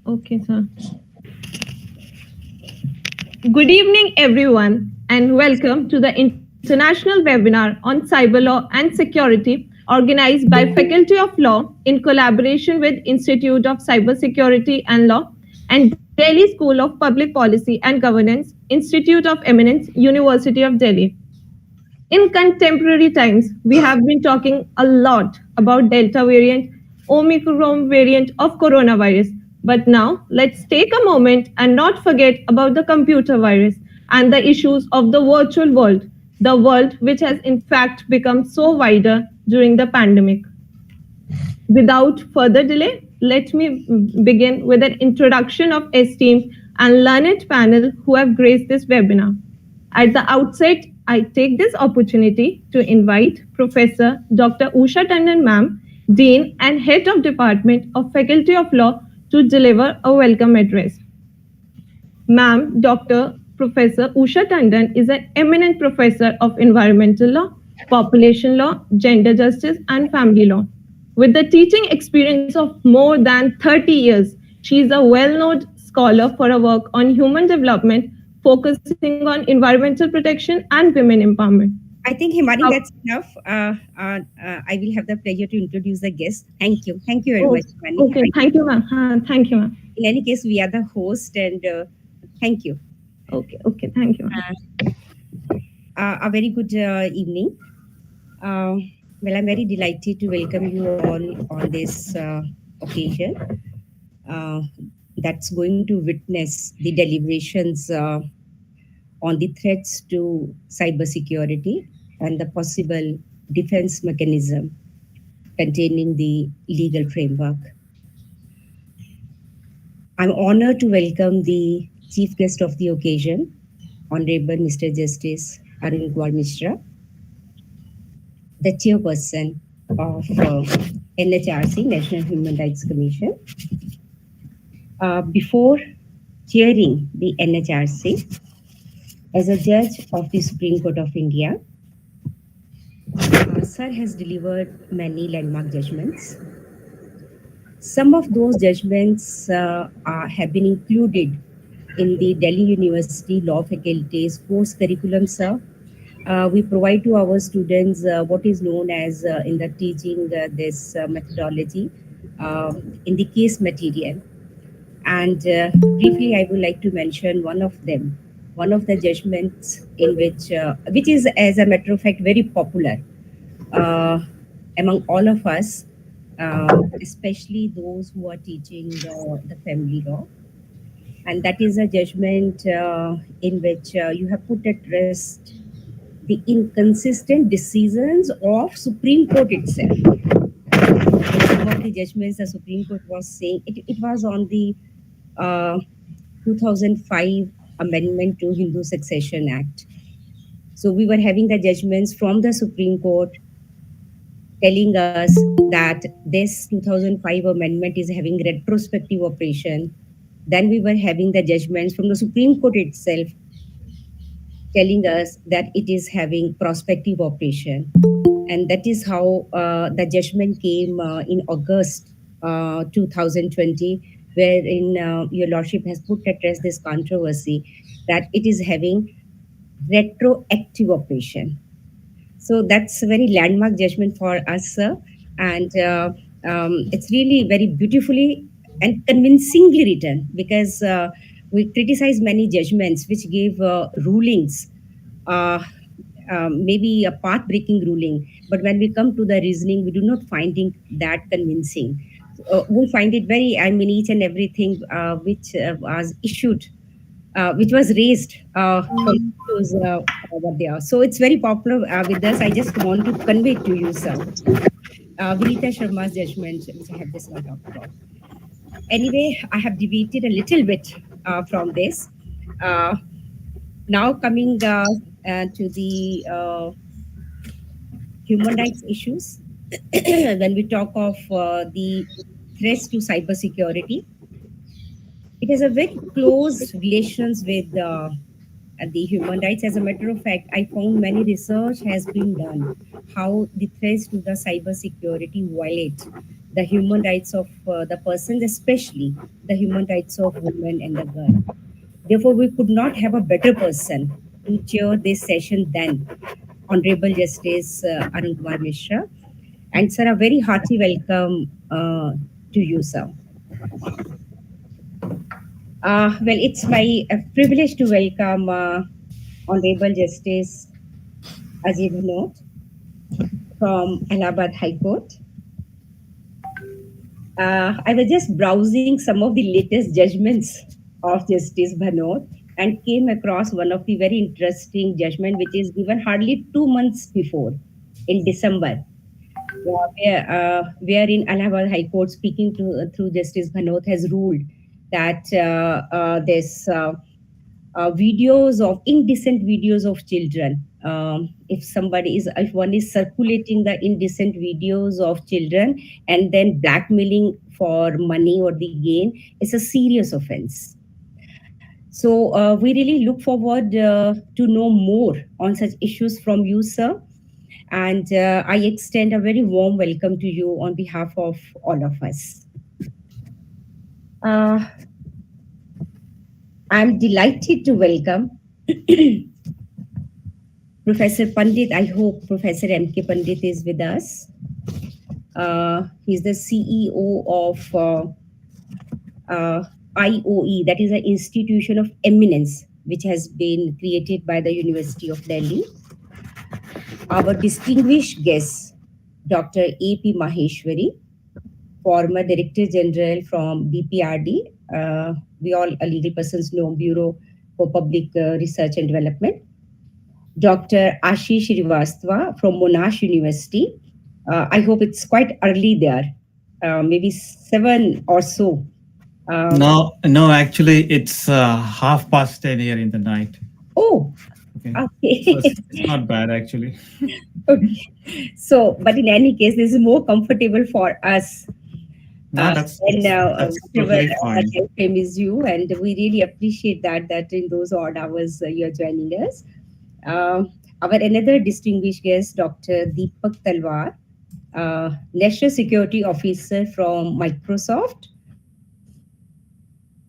Okay, sir. Good evening, everyone, and welcome to the international webinar on cyber law and security organized by Faculty of Law in collaboration with Institute of Cybersecurity and Law and Delhi School of Public Policy and Governance, Institute of Eminence, University of Delhi. In contemporary times, we have been talking a lot about Delta variant, Omicron variant of coronavirus. But now, let's take a moment and not forget about the computer virus and the issues of the virtual world, the world which has in fact become so wider during the pandemic. Without further delay, let me begin with an introduction of esteemed and learned panel who have graced this webinar. At the outset, I take this opportunity to invite Professor Dr. Usha Tandon Ma'am, Dean and Head of Department of Faculty of Law, to deliver a welcome address. Ma'am, Dr. Professor Usha Tandon is an eminent professor of environmental law, population law, gender justice, and family law. With the teaching experience of more than 30 years, she is a well known scholar for her work on human development, focusing on environmental protection and women empowerment. I think, Himani, that's enough. I will have the pleasure to introduce the guest. Thank you. Thank you very Oh, much, Himani. okay. Thank you, ma'am. Thank you, ma'am. In any case, we are the host, and thank you. Okay. Thank you, ma'am. A very good evening. Uh, well, I'm very delighted to welcome you all on this occasion uh, that's going to witness the deliberations on the threats to cybersecurity and the possible defense mechanism containing the legal framework. I'm honored to welcome the chief guest of the occasion, Honorable Mr. Justice Arun Kumar Mishra, the chairperson of NHRC, National Human Rights Commission. Before chairing the NHRC, as a judge of the Supreme Court of India, Sir has delivered many landmark judgments. Some of those judgments have been included in the Delhi University Law Faculty's course curriculum, sir. We provide to our students what is known as in the teaching this methodology in the case material. And briefly, I would like to mention one of them, one of the judgments in which is, as a matter of fact, very popular uh, among all of us, especially those who are teaching the family law. And that is a judgment in which you have put at rest the inconsistent decisions of Supreme Court itself. Some of the judgments the Supreme Court was saying, it was on the uh, 2005 amendment to Hindu Succession Act. So we were having the judgments from the Supreme Court telling us that this 2005 amendment is having retrospective operation. Then we were having the judgments from the Supreme Court itself telling us that it is having prospective operation. And that is how the judgment came in August 2020, wherein your lordship has put at rest this controversy that it is having retroactive operation. So that's a very landmark judgment for us, sir. And it's really very beautifully and convincingly written, because we criticize many judgments which gave rulings, uh, maybe a path breaking ruling. But when we come to the reasoning, we do not find it that convincing. We find it very, I mean, each and everything which was issued, which was raised from issues what they are. So it's very popular with us. I just want to convey to you, sir, Vinita Sharma's judgment, which I have just now talked about. Anyway, I have deviated a little bit from this. Uh, Now coming to the human rights issues, when we talk of the threats to cybersecurity, it has a very close relations with the human rights. As a matter of fact, I found many research has been done how the threats to the cyber security violate the human rights of the persons, especially the human rights of women and the girl. Therefore, we could not have a better person to chair this session than Honorable Justice Arun Kumar Mishra. And sir, a very hearty welcome to you, sir. Well, it's my privilege to welcome Honorable Justice Ajay Bhanot from Allahabad High Court. I was just browsing some of the latest judgments of Justice Bhanot and came across one of the very interesting judgment which is given hardly 2 months before in December, wherein Allahabad High Court, speaking to through Justice Bhanot, has ruled that this videos of indecent videos of children. If one is circulating the indecent videos of children and then blackmailing for money or the gain, it's a serious offense. So we really look forward to know more on such issues from you, sir. And I extend a very warm welcome to you on behalf of all of us. Uh, I'm delighted to welcome Professor Pandit. I hope Professor M.K. Pandit is with us. He's the CEO of IOE, that is an institution of eminence, which has been created by the University of Delhi. Our distinguished guest, Dr. A.P. Maheshwari, former Director General from BPRD. We all legal persons know Bureau for Public Research and Development. Dr. Ashish Srivastava from Monash University. I hope it's quite early there, maybe 7 or so. No, no, actually, it's 10:30 here in the night. Oh, Okay. okay. So it's not bad, actually. Okay. So, but in any case, this is more comfortable for us. No, And that's whatever totally fine. time frame is you, and we really appreciate that in those odd hours you're joining us. Our another distinguished guest, Dr. Deepak Talwar, National Security Officer from Microsoft.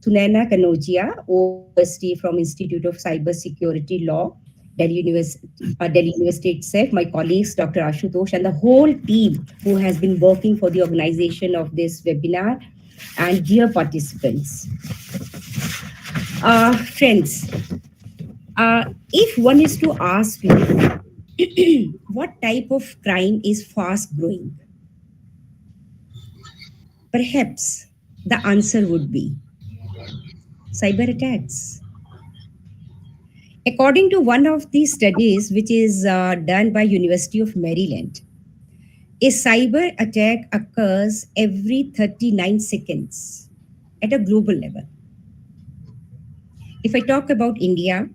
Sunaina Kanogia, OST from Institute of Cyber Security Law, Delhi University itself, my colleagues, Dr. Ashutosh, and the whole team who has been working for the organization of this webinar, and dear participants. Friends, if one is to ask you, what type of crime is fast growing? Perhaps the answer would be cyber attacks. According to one of these studies, which is done by University of Maryland, a cyber attack occurs every 39 seconds at a global level. If I talk about India,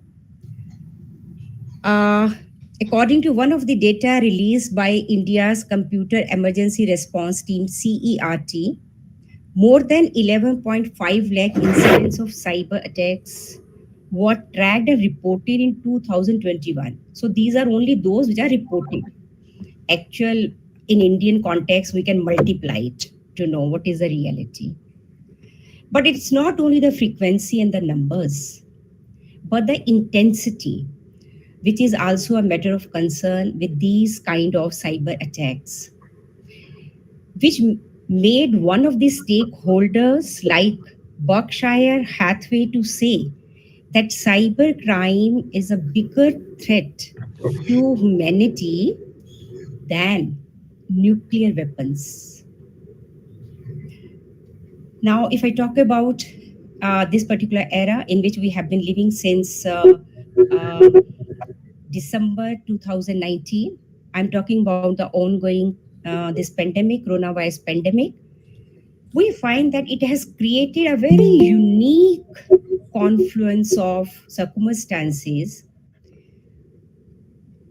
according to one of the data released by India's Computer Emergency Response Team, CERT, more than 11.5 lakh incidents of cyber attacks were tracked and reported in 2021. So these are only those which are reported. Actual, in Indian context, we can multiply it to know what is the reality. But it's not only the frequency and the numbers, but the intensity, which is also a matter of concern with these kind of cyber attacks, which made one of the stakeholders like Berkshire Hathaway to say that cyber crime is a bigger threat to humanity than nuclear weapons. Now, if I talk about this particular era in which we have been living since December 2019, I'm talking about the ongoing this pandemic, coronavirus pandemic. We find that it has created a very unique confluence of circumstances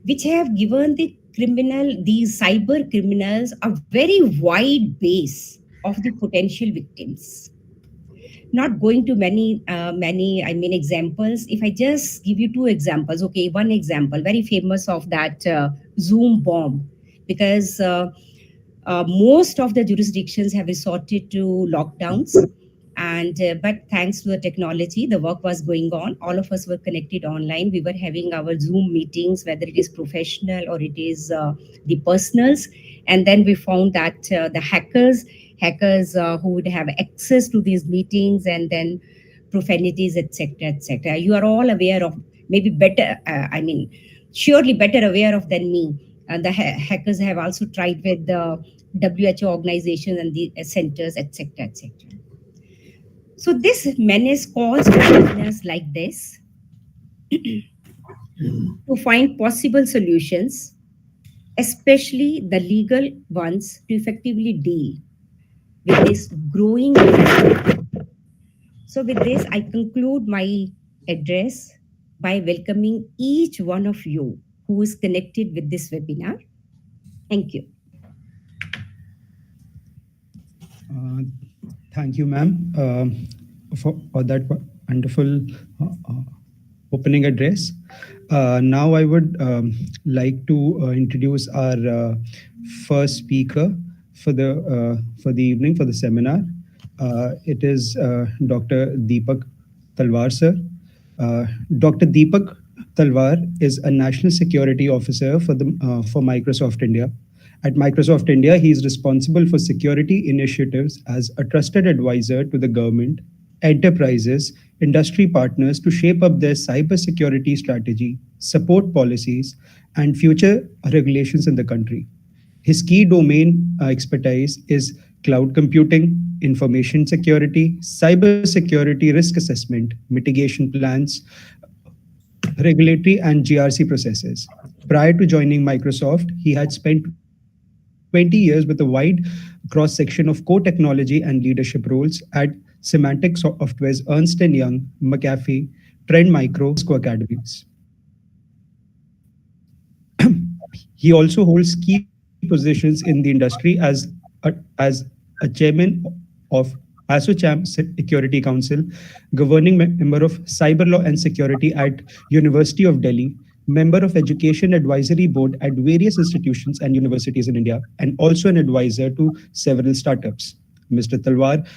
which have given these cyber criminals a very wide base of the potential victims. Not going to many examples. If I just give you 2 examples, okay, one example very famous of that Zoom bomb, because Most of the jurisdictions have resorted to lockdowns, and but thanks to the technology, the work was going on. All of us were connected online. We were having our Zoom meetings, whether it is professional or it is the personals. And then we found that the hackers who would have access to these meetings, and then profanities, etc., etc. You are all aware of, maybe better. I mean, surely better aware of than me. And the hackers have also tried with the WHO organizations and the centers, etc., etc. So this menace calls for webinars like this to find possible solutions, especially the legal ones, to effectively deal with this growing menace. So with this, I conclude my address by welcoming each one of you who is connected with this webinar. Thank you. Uh, Thank you, ma'am, for that wonderful opening address. Now, I would like to introduce our first speaker for the evening, for the seminar. It is Dr. Deepak Talwar, sir. Dr. Deepak Talwar is a national security officer for Microsoft India. At Microsoft India, he is responsible for security initiatives as a trusted advisor to the government, enterprises, industry partners to shape up their cybersecurity strategy, support policies, and future regulations in the country. His key domain expertise is cloud computing, information security, cybersecurity risk assessment, mitigation plans, regulatory and GRC processes. Prior to joining Microsoft, he had spent 20 years with a wide cross section of core technology and leadership roles at Semantic Software's Ernst & Young, McAfee, Trend Micro, and Cisco Academies. He also holds key positions in the industry as a chairman of ASSOCHAM Security Council, governing member of Cyber Law and Security at University of Delhi, member of Education Advisory Board at various institutions and universities in India, and also an advisor to several startups. Mr. Talwar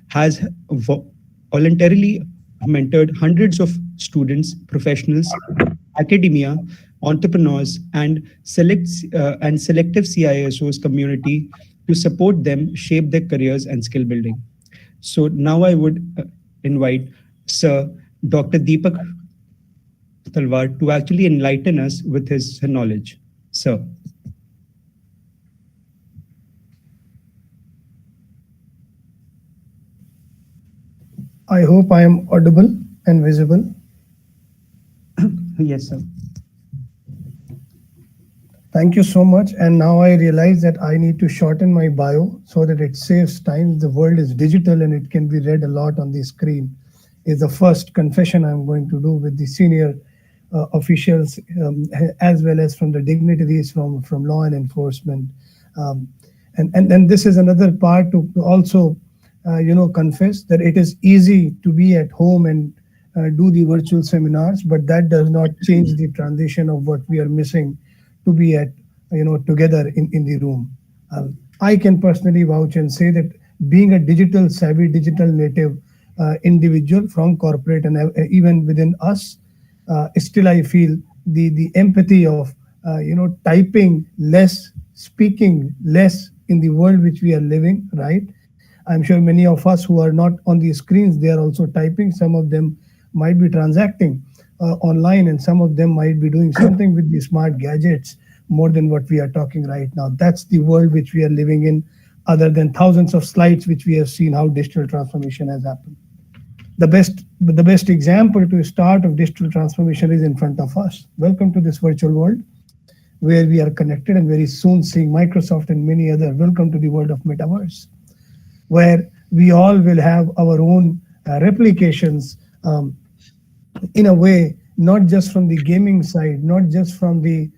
has voluntarily mentored hundreds of students, professionals, academia, entrepreneurs, and selective CISOs community to support them shape their careers and skill building. So now I would invite Sir Dr. Deepak Talwar to actually enlighten us with his knowledge. Sir. I hope I am audible and visible. Yes, sir. Thank you so much. And now I realize that I need to shorten my bio so that it saves time. The world is digital and it can be read a lot on the screen. Is the first confession I'm going to do with the senior officials, as well as from the dignitaries from law and enforcement. And this is another part to also confess that it is easy to be at home and do the virtual seminars, but that does not change the transition of what we are missing to be at together in the room. I can personally vouch and say that being a digital savvy, digital native individual from corporate and even within us, still I feel the empathy of typing less, speaking less in the world which we are living, right? I'm sure many of us who are not on the screens, they are also typing. Some of them might be transacting online, and some of them might be doing something with the smart gadgets more than what we are talking right now. That's the world which we are living in, other than thousands of slides which we have seen how digital transformation has happened. The best example to start of digital transformation is in front of us. Welcome to this virtual world where we are connected, and very soon seeing Microsoft and many other. Welcome to the world of metaverse, where we all will have our own replications, in a way, not just from the gaming side, not just from the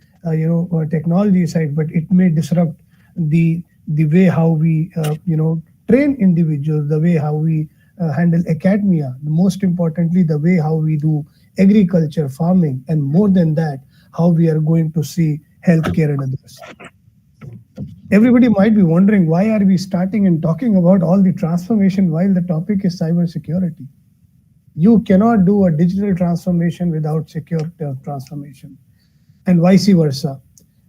technology side, but it may disrupt the way how we train individuals, the way how we handle academia, most importantly, the way how we do agriculture, farming, and more than that, how we are going to see healthcare and others. Everybody might be wondering, why are we starting and talking about all the transformation while the topic is cybersecurity? You cannot do a digital transformation without secure transformation, and vice versa.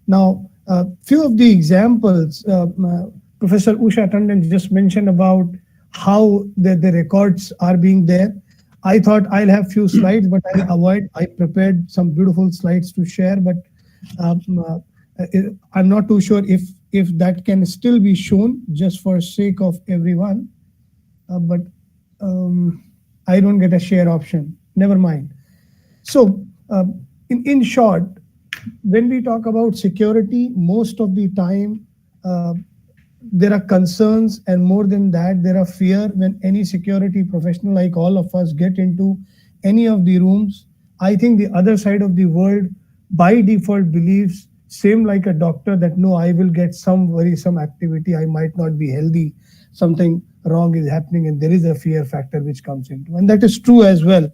Now, a few of the examples, Professor Usha Tandon just mentioned about how the records are being there. I thought I'll have few slides, but I'll avoid. I prepared some beautiful slides to share, but um, uh, I'm not too sure if that can still be shown just for sake of everyone. But I don't get a share option. Never mind. So, in short, when we talk about security, most of the time there are concerns, and more than that, there are fear when any security professional like all of us get into any of the rooms. I think the other side of the world by default believes, same like a doctor, that no, I will get some worrisome activity, I might not be healthy, something wrong is happening, and there is a fear factor which comes into, and that is true as well.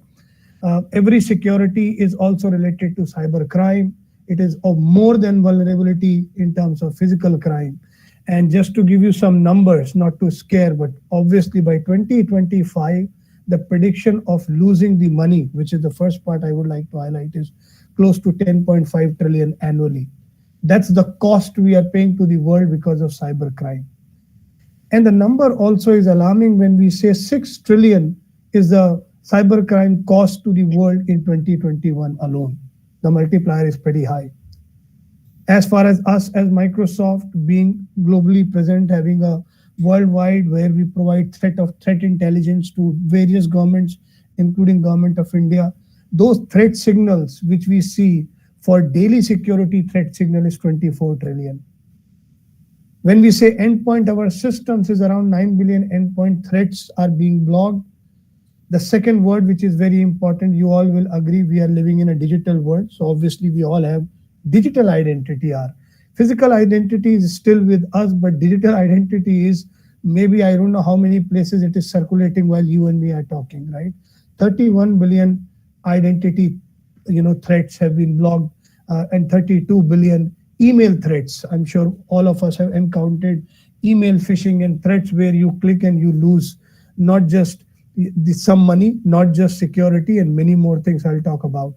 Every security is also related to cyber crime. It is of more than vulnerability in terms of physical crime. And just to give you some numbers, not to scare, but obviously by 2025, the prediction of losing the money, which is the first part I would like to highlight, is close to 10.5 trillion annually. That's the cost we are paying to the world because of cyber crime. And the number also is alarming when we say 6 trillion is the cybercrime cost to the world in 2021 alone. The multiplier is pretty high. As far as us as Microsoft being globally present, having a worldwide where we provide threat intelligence to various governments, including Government of India, those threat signals which we see for daily security threat signal is 24 trillion. When we say endpoint, our systems is around 9 billion endpoint threats are being blocked. The second word, which is very important, you all will agree we are living in a digital world. So obviously we all have digital identity. Our physical identity is still with us, but digital identity is maybe, I don't know how many places it is circulating while you and me are talking, right? 31 billion identity threats have been blocked, and 32 billion email threats. I'm sure all of us have encountered email phishing and threats where you click and you lose not just some money, not just security, and many more things I'll talk about.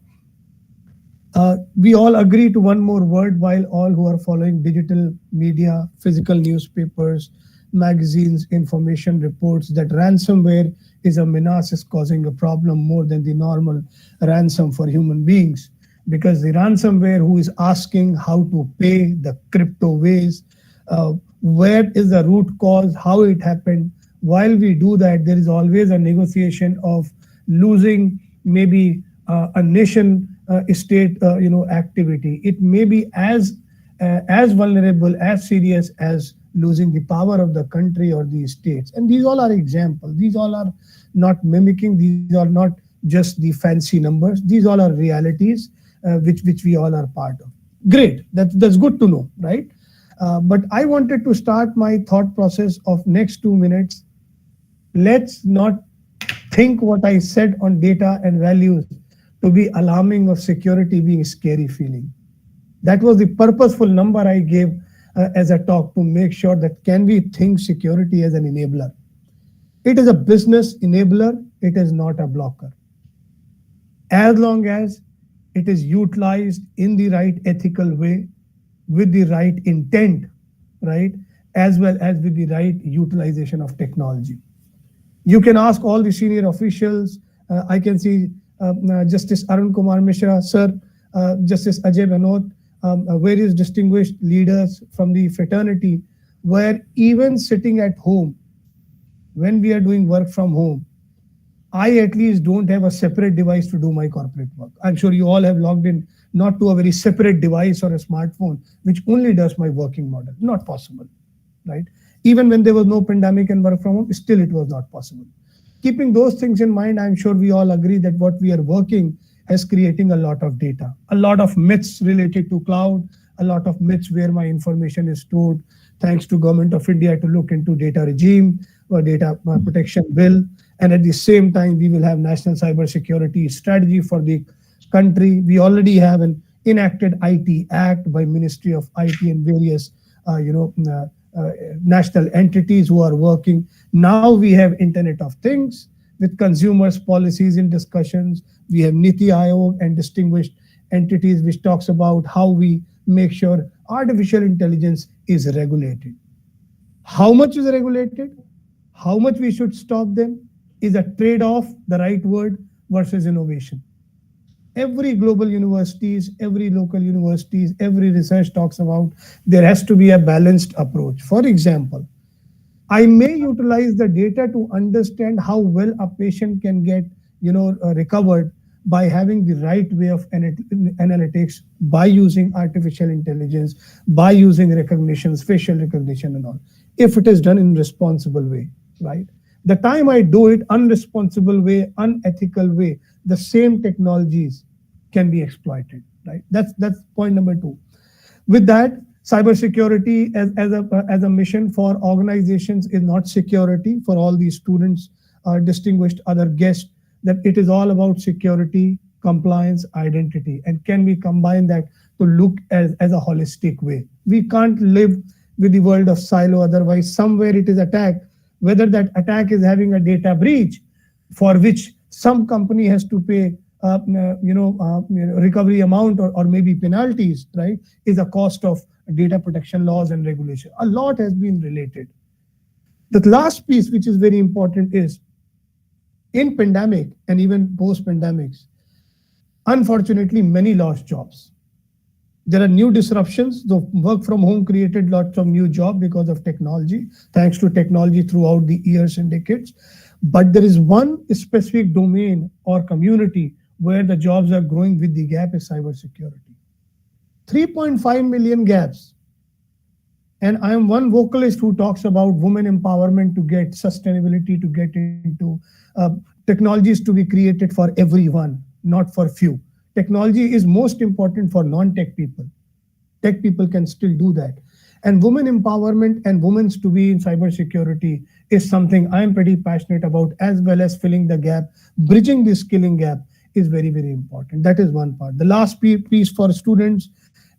We all agree to one more word, while all who are following digital media, physical newspapers, magazines, information reports, that ransomware is a menace, is causing a problem more than the normal ransom for human beings. Because the ransomware who is asking how to pay, the crypto ways, where is the root cause, how it happened. While we do that, there is always a negotiation of losing maybe a nation state activity. It may be as vulnerable, as serious as losing the power of the country or the states. And these all are examples. These all are not mimicking. These are not just the fancy numbers. These all are realities which we all are part of. Great. That's good to know, right? But I wanted to start my thought process of next 2 minutes. Let's not think what I said on data and values to be alarming of security being a scary feeling. That was the purposeful number I gave as a talk, to make sure that can we think security as an enabler. It is a business enabler. It is not a blocker. As long as it is utilized in the right ethical way, with the right intent, right, as well as with the right utilization of technology. You can ask all the senior officials. I can see Justice Arun Kumar Mishra, sir, Justice Ajay Banot, various distinguished leaders from the fraternity, where even sitting at home, when we are doing work from home, I at least don't have a separate device to do my corporate work. I'm sure you all have logged in not to a very separate device or a smartphone, which only does my working model. Not possible, right? Even when there was no pandemic and work from home, still it was not possible. Keeping those things in mind, I'm sure we all agree that what we are working is creating a lot of data, a lot of myths related to cloud, a lot of myths where my information is stored, thanks to Government of India to look into data regime or data protection bill. And at the same time, we will have national cyber security strategy for the country. We already have an enacted IT Act by Ministry of IT and various national entities who are working. Now we have Internet of Things with consumers policies in discussions. We have Niti Aayog and distinguished entities which talks about how we make sure artificial intelligence is regulated. How much is regulated? How much we should stop them is a trade-off, the right word, versus innovation. Every global universities, every local universities, every research talks about there has to be a balanced approach. For example, I may utilize the data to understand how well a patient can get, recovered by having the right way of analytics, by using artificial intelligence, by using recognitions, facial recognition and all. If it is done in responsible way, right? The time I do it unresponsible way, unethical way, the same technologies can be exploited, right? That's point number 2. With that, cybersecurity as a mission for organizations is not security. For all these students, distinguished other guests, that it is all about security, compliance, identity, and can we combine that to look as a holistic way. We can't live with the world of silo, otherwise somewhere it is attacked, whether that attack is having a data breach for which some company has to pay recovery amount or maybe penalties, right, is a cost of data protection laws and regulation. A lot has been related. The last piece, which is very important, is in pandemic and even post pandemics, unfortunately, many lost jobs. There are new disruptions. The work from home created lots of new jobs because of technology, thanks to technology throughout the years and decades. But there is one specific domain or community where the jobs are growing with the gap is cybersecurity. 3.5 million gaps. And I am one vocalist who talks about women empowerment to get sustainability, to get into technologies to be created for everyone, not for few. Technology is most important for non-tech people. Tech people can still do that. And women empowerment and women's to be in cybersecurity is something I'm pretty passionate about, as well as filling the gap. Bridging the skilling gap is very, very important. That is one part. The last piece for students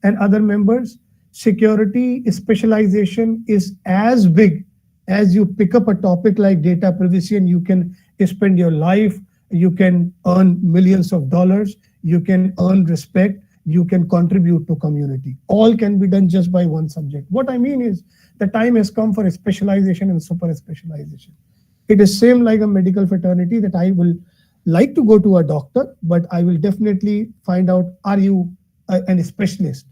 and other members, security specialization is as big as you pick up a topic like data privacy, and you can spend your life, you can earn millions of dollars, you can earn respect, you can contribute to community. All can be done just by one subject. What I mean is the time has come for a specialization and super specialization. It is same like a medical fraternity that I will like to go to a doctor, but I will definitely find out, are you a specialist?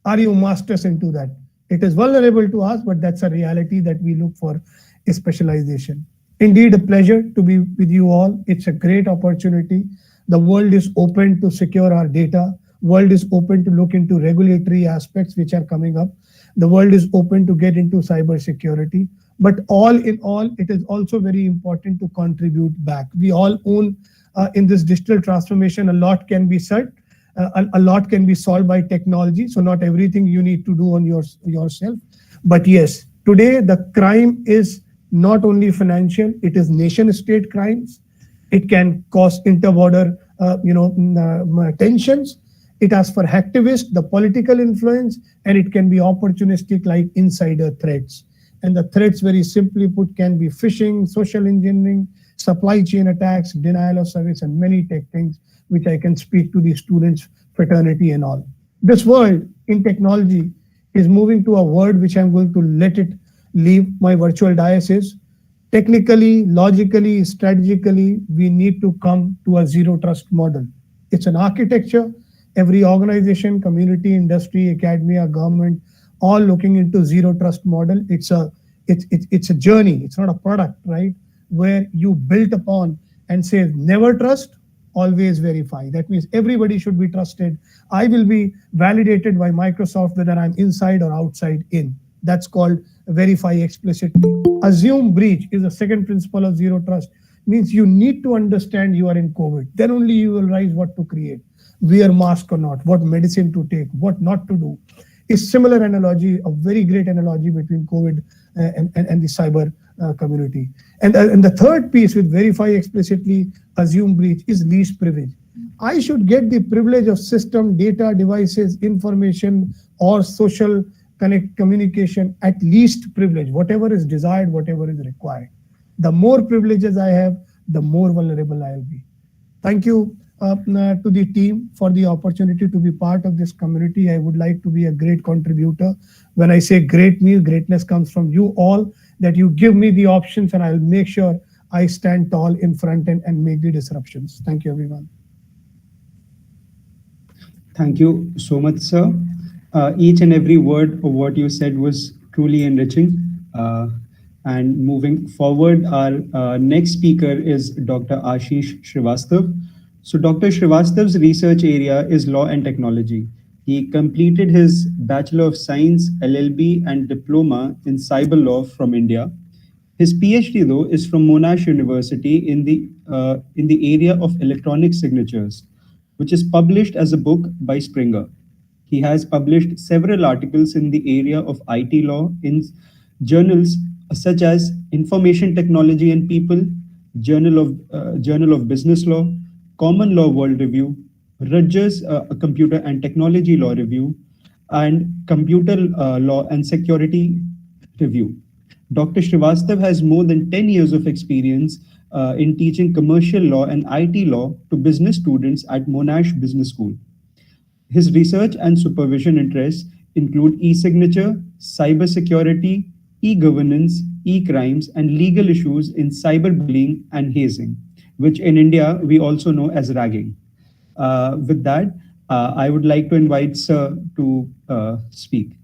Are you masters into that? It is vulnerable to us, but that's a reality that we look for a specialization. Indeed, a pleasure to be with you all. It's a great opportunity. The world is open to secure our data. World is open to look into regulatory aspects which are coming up. The world is open to get into cybersecurity. But all in all, it is also very important to contribute back. We all own in this digital transformation, a lot can be said. A lot can be solved by technology. So not everything you need to do on yourself. But yes, today the crime is not only financial, it is nation state crimes. It can cause interborder tensions. It asks for hacktivists, the political influence, and it can be opportunistic like insider threats. And the threats, very simply put, can be phishing, social engineering, supply chain attacks, denial of service, and many tech things, which I can speak to the students, fraternity and all. This world in technology is moving to a world which I'm going to let it leave my virtual diocese. Technically, logically, strategically, we need to come to a zero trust model. It's an architecture. Every organization, community, industry, academia, government, all looking into zero trust model. It's a journey. It's not a product, right? Where you build upon and say never trust, always verify. That means everybody should be trusted. I will be validated by Microsoft whether I'm inside or outside in. That's called verify explicitly. Assume breach is the second principle of zero trust. Means you need to understand you are in COVID. Then only you will realize what to create. Wear mask or not, what medicine to take, what not to do. Is similar analogy, a very great analogy between COVID and the cyber community. And the third piece with verify explicitly, assume breach is least privilege. I should get the privilege of system, data, devices, information, or social connect communication, at least privilege, whatever is desired, whatever is required. The more privileges I have, the more vulnerable I'll be. Thank you to the team for the opportunity to be part of this community. I would like to be a great contributor. When I say great means greatness comes from you all, that you give me the options and I'll make sure I stand tall in front and make the disruptions. Thank you, everyone. Thank you so much, sir. Each and every word of what you said was truly enriching. And moving forward, our next speaker is Dr. Ashish Srivastav. So Dr. Srivastav's research area is law and technology. He completed his Bachelor of Science, LLB, and diploma in cyber law from India. His PhD, though, is from Monash University in the area of electronic signatures, which is published as a book by Springer. He has published several articles in the area of IT law in journals such as Information Technology and People, Journal of Business Law, Common Law World Review, Rutgers Computer and Technology Law Review, and Computer Law and Security Review. Dr. Srivastav has more than 10 years of experience in teaching commercial law and IT law to business students at Monash Business School. His research and supervision interests include e-signature, cybersecurity, e-governance, e-crimes, and legal issues in cyberbullying and hazing, which in India we also know as ragging. With that, I would like to invite Sir to speak.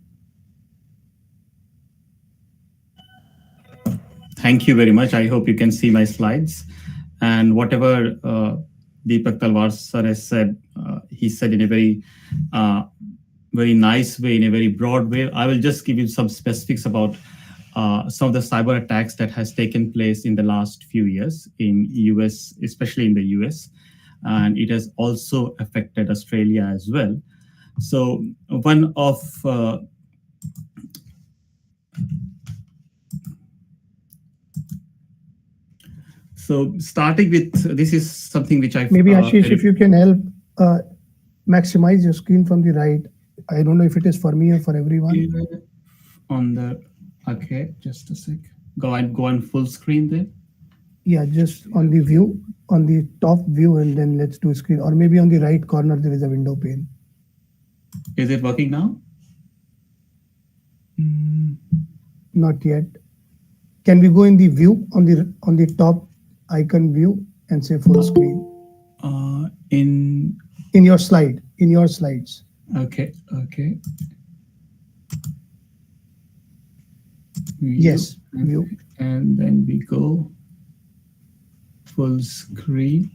Thank you very much. I hope you can see my slides. And whatever Deepak Talwar sir has said, he said in a very nice way, in a very broad way. I will just give you some specifics about some of the cyber attacks that has taken place in the last few years in US, especially in the US. And it has also affected Australia as well. So one of So starting with, this is something which I... Maybe Ashish, if you can help maximize your screen from the right. I don't know if it is for me or for everyone. On the, okay, just a sec. Go on full screen then. Yeah, just on the view, on the top view, and then let's do screen. Or maybe on the right corner, there is a window pane. Is it working now? Not yet. Can we go in the view on the top icon view and say full screen? In your slides. Okay. Yes, view. And then we go full screen.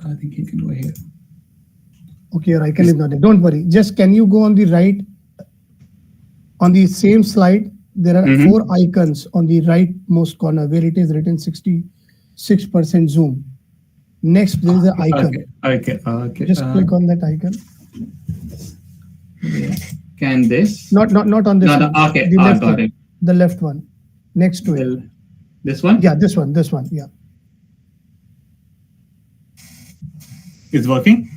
I think you can go here. Okay, your icon is not there. Don't worry. Just can you go on the right? On the same slide, there are 4 icons on the rightmost corner where it is written 66% zoom. Next, there is an icon. Okay. Just click on that icon. Yeah. Can this? Not on this one. Okay, The left got one. it. The left one. Next to it. This one? Yeah, this one. Yeah. It's working?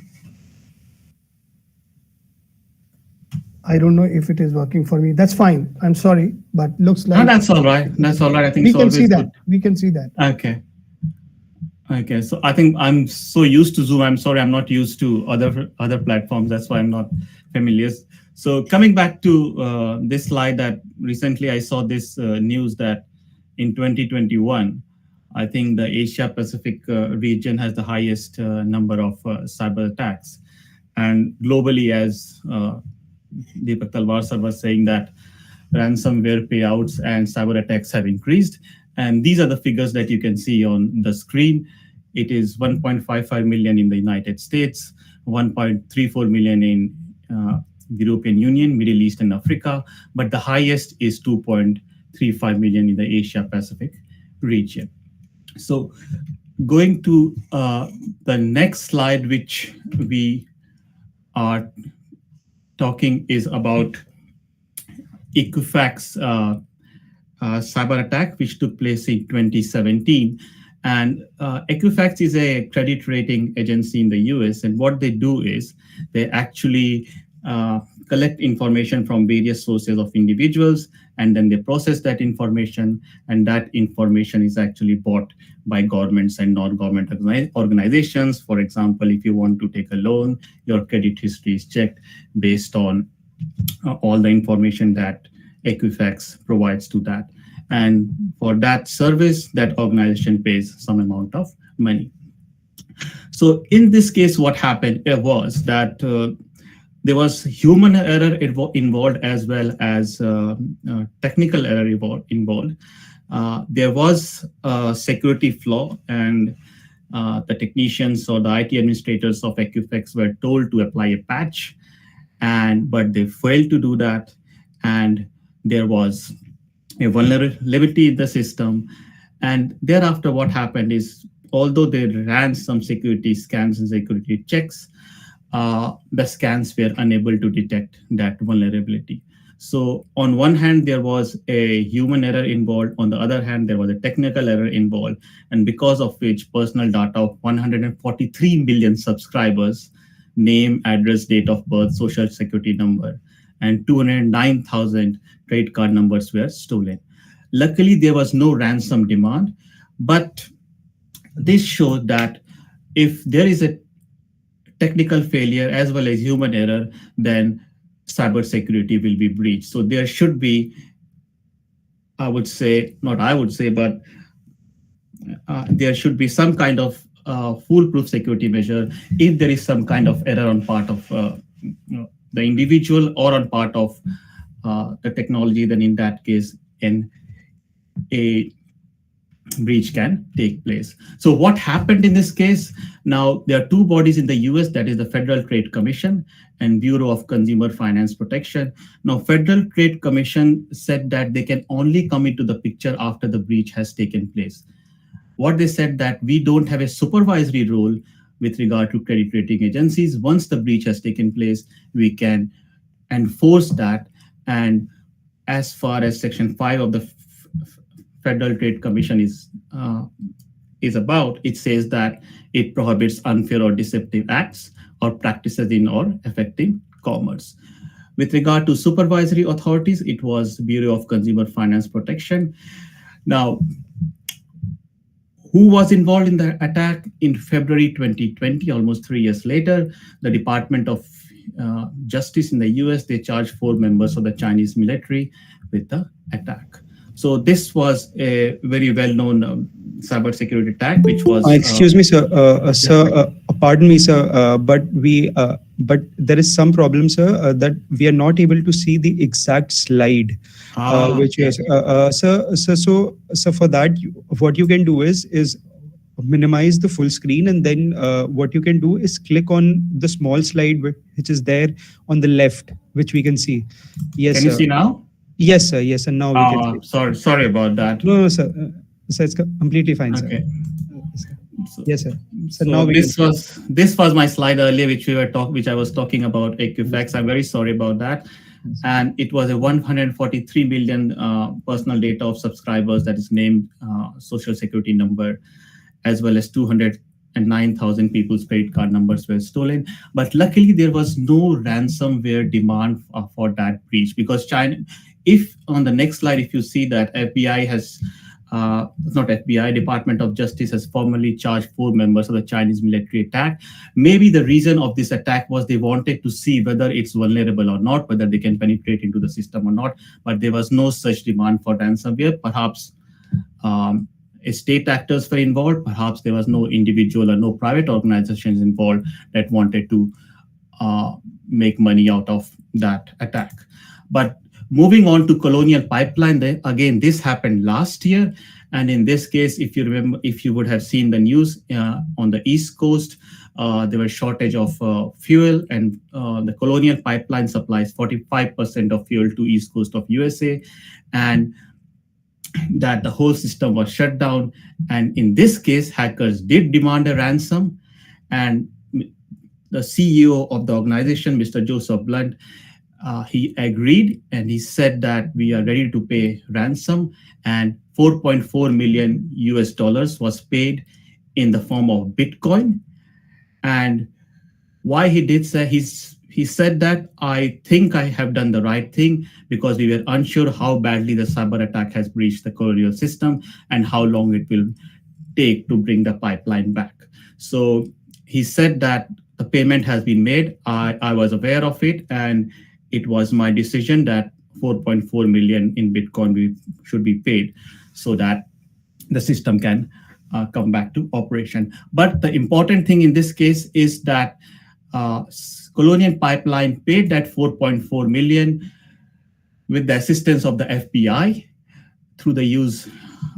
I don't know if it is working for me. That's fine. I'm sorry, but looks like... No, that's all right. I think we it's can see always that. good. We can see that. Okay. So I think I'm so used to Zoom. I'm sorry, I'm not used to other platforms. That's why I'm not familiar. So coming back to this slide, that recently I saw this news that in 2021, I think the Asia Pacific region has the highest number of cyber attacks. And globally, as Deepak Talwar sir was saying, that ransomware payouts and cyber attacks have increased. And these are the figures that you can see on the screen. It is 1.55 million in the United States, 1.34 million in the European Union, Middle East and Africa, but the highest is 2.35 million in the Asia Pacific region. So going to the next slide, which we are talking is about Equifax cyber attack, which took place in 2017. And Equifax is a credit rating agency in the US. And what they do is they actually uh, collect information from various sources of individuals, and then they process that information, and that information is actually bought by governments and non-government organizations. For example, if you want to take a loan, your credit history is checked based on all the information that Equifax provides to that. And for that service, that organization pays some amount of money. So in this case, what happened was that there was human error involved as well as technical error involved. There was a security flaw, and the technicians or the IT administrators of Equifax were told to apply a patch, and but they failed to do that, and there was a vulnerability in the system. And thereafter, what happened is, although they ran some security scans and security checks, the scans were unable to detect that vulnerability. So on one hand, there was a human error involved. On the other hand, there was a technical error involved. And because of which personal data of 143 million subscribers, name, address, date of birth, social security number, and 209,000 credit card numbers were stolen. Luckily, there was no ransom demand, but this showed that if there is a technical failure as well as human error, then cybersecurity will be breached. So there should be, I would say, not I would say, but there should be some kind of foolproof security measure if there is some kind of error on part of the individual or on part of the technology. Then in that case, a breach can take place. So what happened in this case? Now, there are two bodies in the US, that is the Federal Trade Commission and Bureau of Consumer Finance Protection. Now, Federal Trade Commission said that they can only come into the picture after the breach has taken place. What they said, that we don't have a supervisory role with regard to credit rating agencies. Once the breach has taken place, we can enforce that. And as far as Section 5 of the Federal Trade Commission is about, it says that it prohibits unfair or deceptive acts or practices in or affecting commerce. With regard to supervisory authorities, it was Bureau of Consumer Finance Protection. Now, who was involved in the attack? In February 2020, almost 3 years later, the Department of Justice in the US, they charged 4 members of the Chinese military with the attack. So this was a very well-known cybersecurity attack, which was. Excuse me, sir. Pardon me, sir. But there is some problem, sir, that we are not able to see the exact slide, which is, sir. So for that, what you can do is minimize the full screen, and then what you can do is click on the small slide which is there on the left, which we can see. Yes, can you see now? Yes, sir. Yes, and now we can see. Sorry about that. No, sir. So it's completely fine, sir. Okay. So, yes, sir. So now this was my slide earlier, which I was talking about Equifax. I'm very sorry about that. And it was a 143 million personal data of subscribers, that is named, social security number, as well as 209,000 people's credit card numbers were stolen. But luckily, there was no ransomware demand for that breach, because China. If on the next slide, if you see that FBI has, not FBI, Department of Justice has formally charged 4 members of the Chinese military attack. Maybe the reason of this attack was they wanted to see whether it's vulnerable or not, whether they can penetrate into the system or not. But there was no such demand for ransomware. Perhaps state actors were involved. Perhaps there was no individual or no private organizations involved that wanted to make money out of that attack. But moving on to Colonial Pipeline, again, this happened last year. And in this case, if you remember, if you would have seen the news on the East Coast, there was shortage of fuel, and the Colonial Pipeline supplies 45% of fuel to East Coast of USA, and that the whole system was shut down. And in this case, hackers did demand a ransom, and the CEO of the organization, Mr. Joseph Blunt, he agreed, and he said that we are ready to pay ransom, and 4.4 million US dollars was paid in the form of Bitcoin. And why he did say, he said that I think I have done the right thing because we were unsure how badly the cyber attack has breached the colonial system and how long it will take to bring the pipeline back. So he said that the payment has been made. I was aware of it, and it was my decision that 4.4 million in Bitcoin should be paid so that the system can come back to operation. But the important thing in this case is that Colonial Pipeline paid that 4.4 million with the assistance of the FBI through the use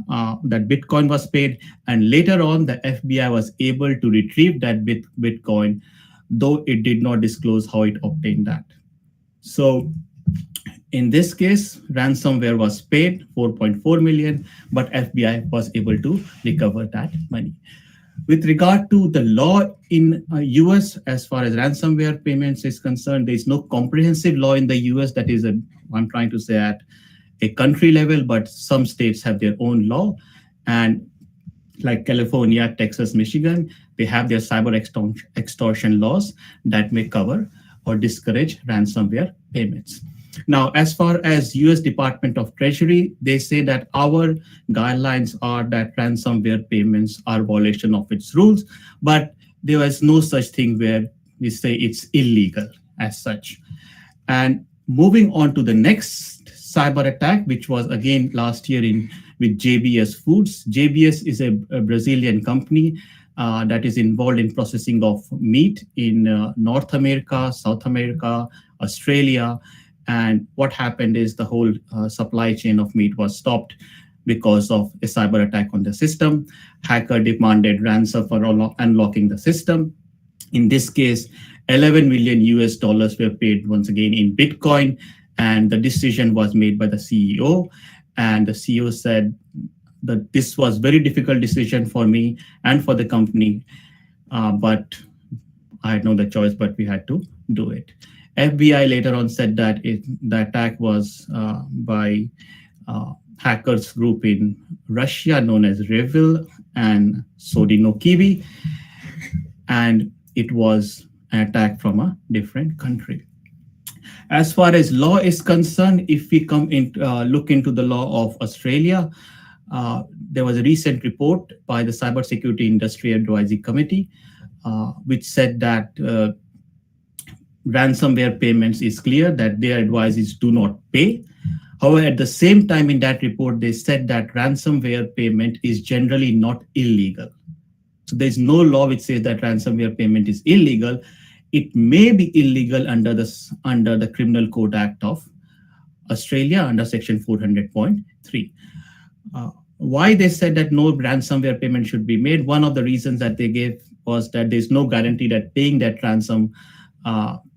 that Bitcoin was paid. And later on, the FBI was able to retrieve that Bitcoin, though it did not disclose how it obtained that. So in this case, ransomware was paid 4.4 million, but FBI was able to recover that money. With regard to the law in US, as far as ransomware payments is concerned, there is no comprehensive law in the US that is, I'm trying to say, at a country level, but some states have their own law. And like California, Texas, Michigan, they have their cyber extortion laws that may cover or discourage ransomware payments. Now, as far as US Department of Treasury, they say that our guidelines are that ransomware payments are violation of its rules, but there was no such thing where we say it's illegal as such. And moving on to the next cyber attack, which was again last year with JBS Foods. JBS is a Brazilian company that is involved in processing of meat in North America, South America, Australia. And what happened is the whole supply chain of meat was stopped because of a cyber attack on the system. Hacker demanded ransom for unlocking the system. In this case, 11 million US dollars were paid once again in Bitcoin, and the decision was made by the CEO. And the CEO said that this was very difficult decision for me and for the company, but I had no other choice, but we had to do it. FBI later on said that the attack was by hackers group in Russia known as Revil and Sodinokibi, and it was an attack from a different country. As far as law is concerned, if we look into the law of Australia, there was a recent report by the Cybersecurity Industry Advisory Committee, which said that ransomware payments is clear, that their advice is do not pay. However, at the same time in that report, they said that ransomware payment is generally not illegal. So there's no law which says that ransomware payment is illegal. It may be illegal under the Criminal Code Act of Australia under section 400.3. Why they said that no ransomware payment should be made? One of the reasons that they gave was that there's no guarantee that paying that ransom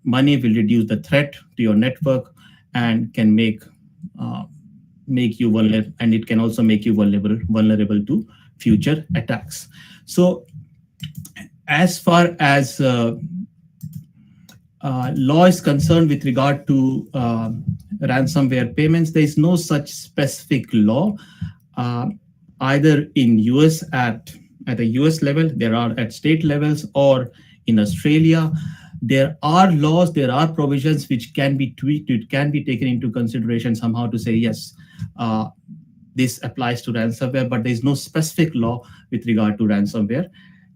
money will reduce the threat to your network and can make you vulnerable, and it can also make you vulnerable to future attacks. So as far as law is concerned with regard to ransomware payments, there is no such specific law either in US at a US level, there are at state levels, or in Australia. There are laws, there are provisions which can be tweaked, it can be taken into consideration somehow to say, yes, this applies to ransomware, but there is no specific law with regard to ransomware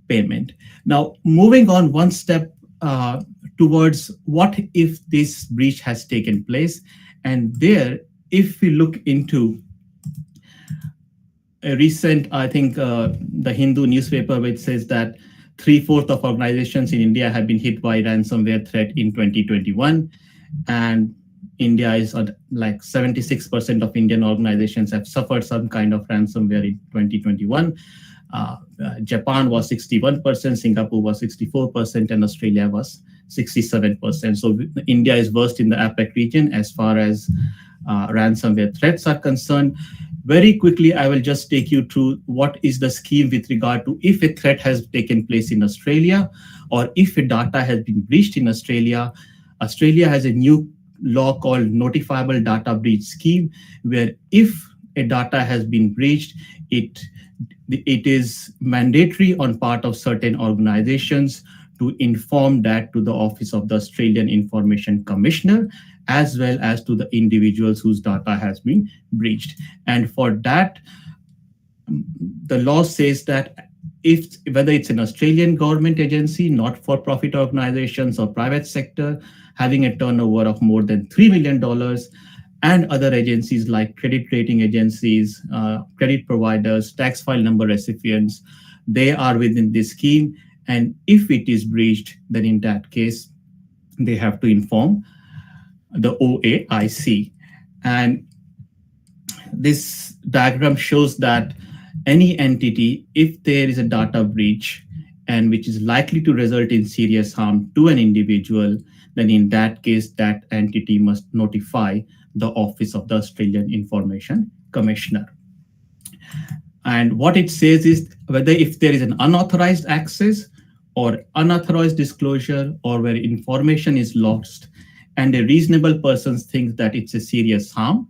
payment. Now, moving on one step towards what if this breach has taken place. And there, if we look into a recent, I think the Hindu newspaper, which says that 3/4 of organizations in India have been hit by ransomware threat in 2021. And India is like 76% of Indian organizations have suffered some kind of ransomware in 2021. Japan was 61%, Singapore was 64%, and Australia was 67%. So India is worst in the APAC region as far as ransomware threats are concerned. Very quickly, I will just take you through what is the scheme with regard to if a threat has taken place in Australia or if a data has been breached in Australia. Australia has a new law called Notifiable Data Breach Scheme, where if a data has been breached, it is mandatory on part of certain organizations to inform that to the Office of the Australian Information Commissioner, as well as to the individuals whose data has been breached. And for that, the law says that if whether it's an Australian government agency, not-for-profit organizations, or private sector having a turnover of more than $3 million, and other agencies like credit rating agencies, credit providers, tax file number recipients, they are within this scheme. And if it is breached, then in that case, they have to inform the OAIC. And this diagram shows that any entity, if there is a data breach and which is likely to result in serious harm to an individual, then in that case, that entity must notify the Office of the Australian Information Commissioner. And what it says is whether if there is an unauthorized access or unauthorized disclosure, or where information is lost and a reasonable person thinks that it's a serious harm,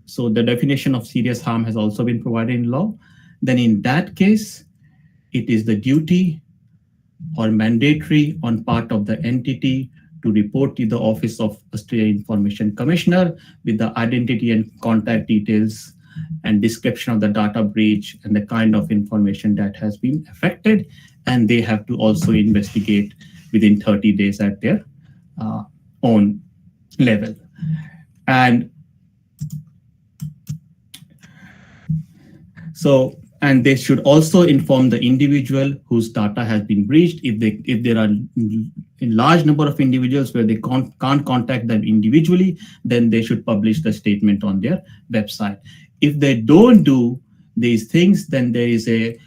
so the definition of serious harm has also been provided in law, then in that case, it is the duty or mandatory on part of the entity to report to the Office of Australian Information Commissioner with the identity and contact details and description of the data breach and the kind of information that has been affected. And they have to also investigate within 30 days at their own level. And so, and they should also inform the individual whose data has been breached. If there are a large number of individuals where they can't contact them individually, then they should publish the statement on their website. If they don't do these things, then there is a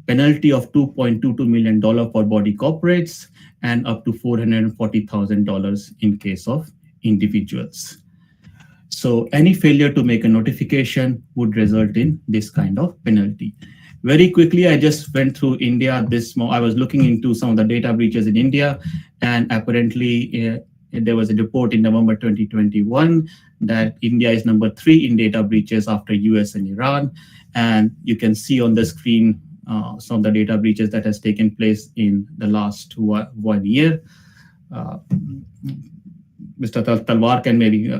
penalty of $2.22 million for body corporates and up to $440,000 in case of individuals. So any failure to make a notification would result in this kind of penalty. Very quickly, I just went through India. I was looking into some of the data breaches in India, and apparently there was a report in November 2021 that India is number 3 in data breaches after US and Iran. And you can see on the screen some of the data breaches that has taken place in the last 1 year. Mr. Talwar can maybe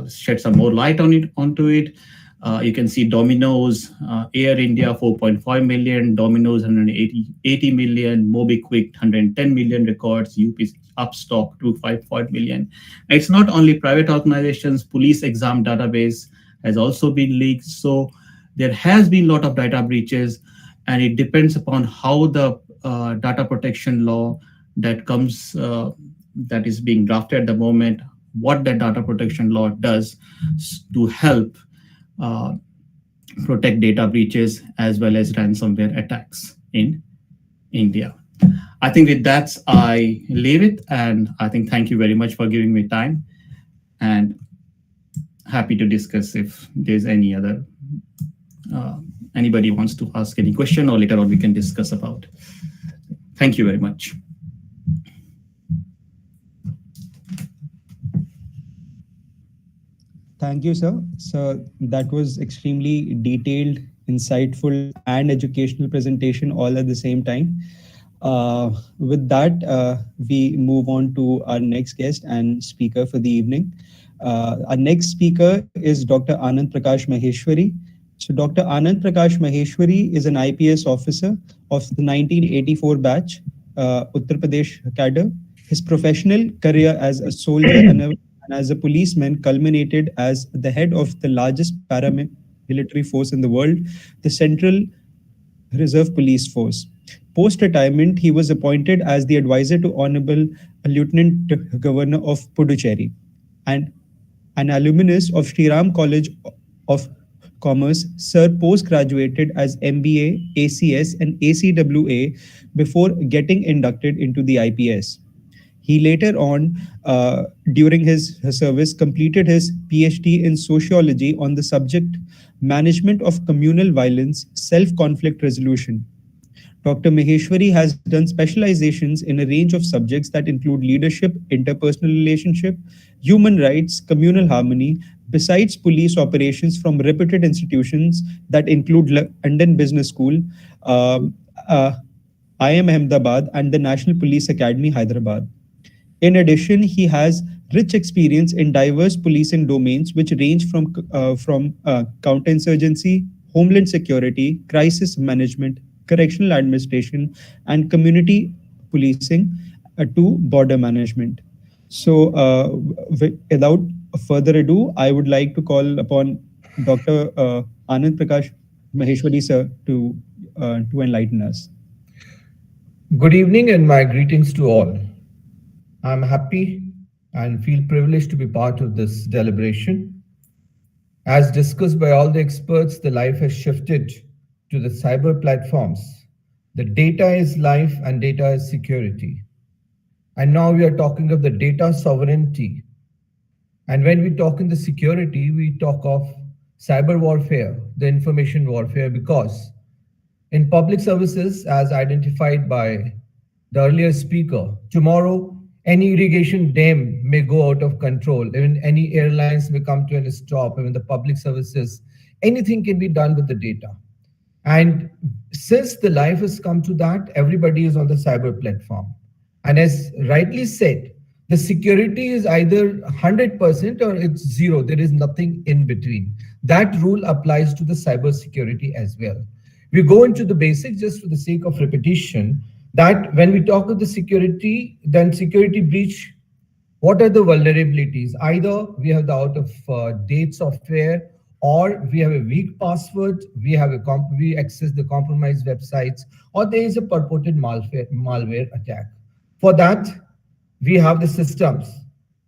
shed some more light onto it. You can see Domino's, Air India 4.5 million, Domino's 180 million, MobiKwik 110 million records, UP's Upstock 255 million. It's not only private organizations, police exam database has also been leaked. So there has been a lot of data breaches, and it depends upon how the data protection law that comes that is being drafted at the moment, what the data protection law does to help protect data breaches as well as ransomware attacks in India. I think with that, I leave it, and I think thank you very much for giving me time, and happy to discuss if there's any other, anybody wants to ask any question, or later on we can discuss about. Thank you very much. Thank you, sir. So that was extremely detailed, insightful, and educational presentation all at the same time. With that, we move on to our next guest and speaker for the evening. Our next speaker is Dr. Anand Prakash Maheshwari. So Dr. Anand Prakash Maheshwari is an IPS officer of the 1984 batch, Uttar Pradesh cadre. His professional career as a soldier and as a policeman culminated as the head of the largest paramilitary force in the world, the Central Reserve Police Force. Post-retirement, he was appointed as the advisor to Honorable Lieutenant Governor of Puducherry and an alumnus of Sri Ram College of Commerce. Sir post-graduated as MBA, ACS and ACWA before getting inducted into the IPS. He later on, during his service, completed his PhD in sociology on the subject management of communal violence, self-conflict resolution. Dr. Maheshwari has done specializations in a range of subjects that include leadership, interpersonal relationship, human rights, communal harmony, besides police operations from reputed institutions that include London Business School, IIM Ahmedabad, and the National Police Academy, Hyderabad. In addition, he has rich experience in diverse policing domains, which range from counterinsurgency, homeland security, crisis management, correctional administration, and community policing to border management. So, without further ado, I would like to call upon Dr. Anand Prakash Maheshwari sir to enlighten us. Good evening and my greetings to all. I'm happy and feel privileged to be part of this deliberation. As discussed by all the experts, the life has shifted to the cyber platforms. The data is life and data is security. And now we are talking of the data sovereignty. And when we talk in the security, we talk of cyber warfare, the information warfare, because in public services, as identified by the earlier speaker, tomorrow any irrigation dam may go out of control, even any airlines may come to a stop, even the public services, anything can be done with the data. And since the life has come to that, everybody is on the cyber platform. And as rightly said, the security is either 100% or it's zero. There is nothing in between. That rule applies to the cyber security as well. We go into the basics just for the sake of repetition, that when we talk of the security, then security breach, what are the vulnerabilities? Either we have the out of date software, or we have a weak password, we access the compromised websites, or there is a purported malware attack. For that, we have the systems.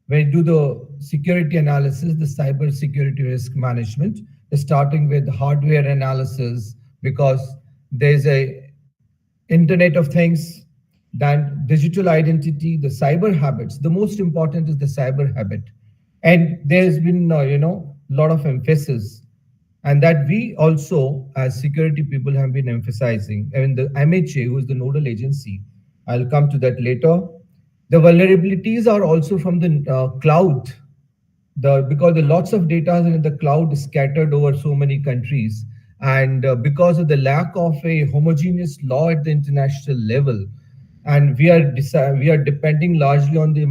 When we do the security analysis, the cyber security risk management, starting with hardware analysis, because there's a Internet of Things, then digital identity, the cyber habits. The most important is the cyber habit. And there's been, lot of emphasis, and that we also, as security people, have been emphasizing. And the MHA, who is the nodal agency, I'll come to that later. The vulnerabilities are also from the cloud, because the lots of data in the cloud is scattered over so many countries. And because of the lack of a homogeneous law at the international level, and we are depending largely on the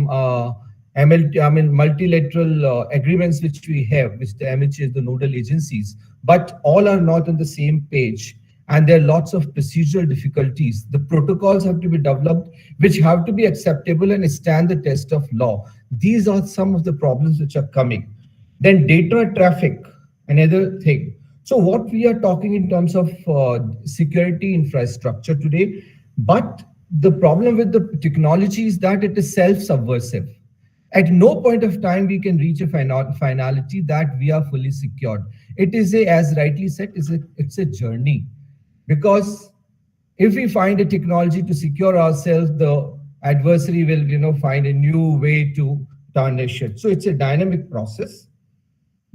multilateral agreements which we have, which the MHA is the nodal agencies, but all are not on the same page. And there are lots of procedural difficulties. The protocols have to be developed, which have to be acceptable and stand the test of law. These are some of the problems which are coming. Then data traffic, another thing. So what we are talking in terms of security infrastructure today, but the problem with the technology is that it is self-subversive. At no point of time we can reach a finality that we are fully secured. It is as rightly said, it's a journey. Because if we find a technology to secure ourselves, the adversary will find a new way to tarnish it. So it's a dynamic process.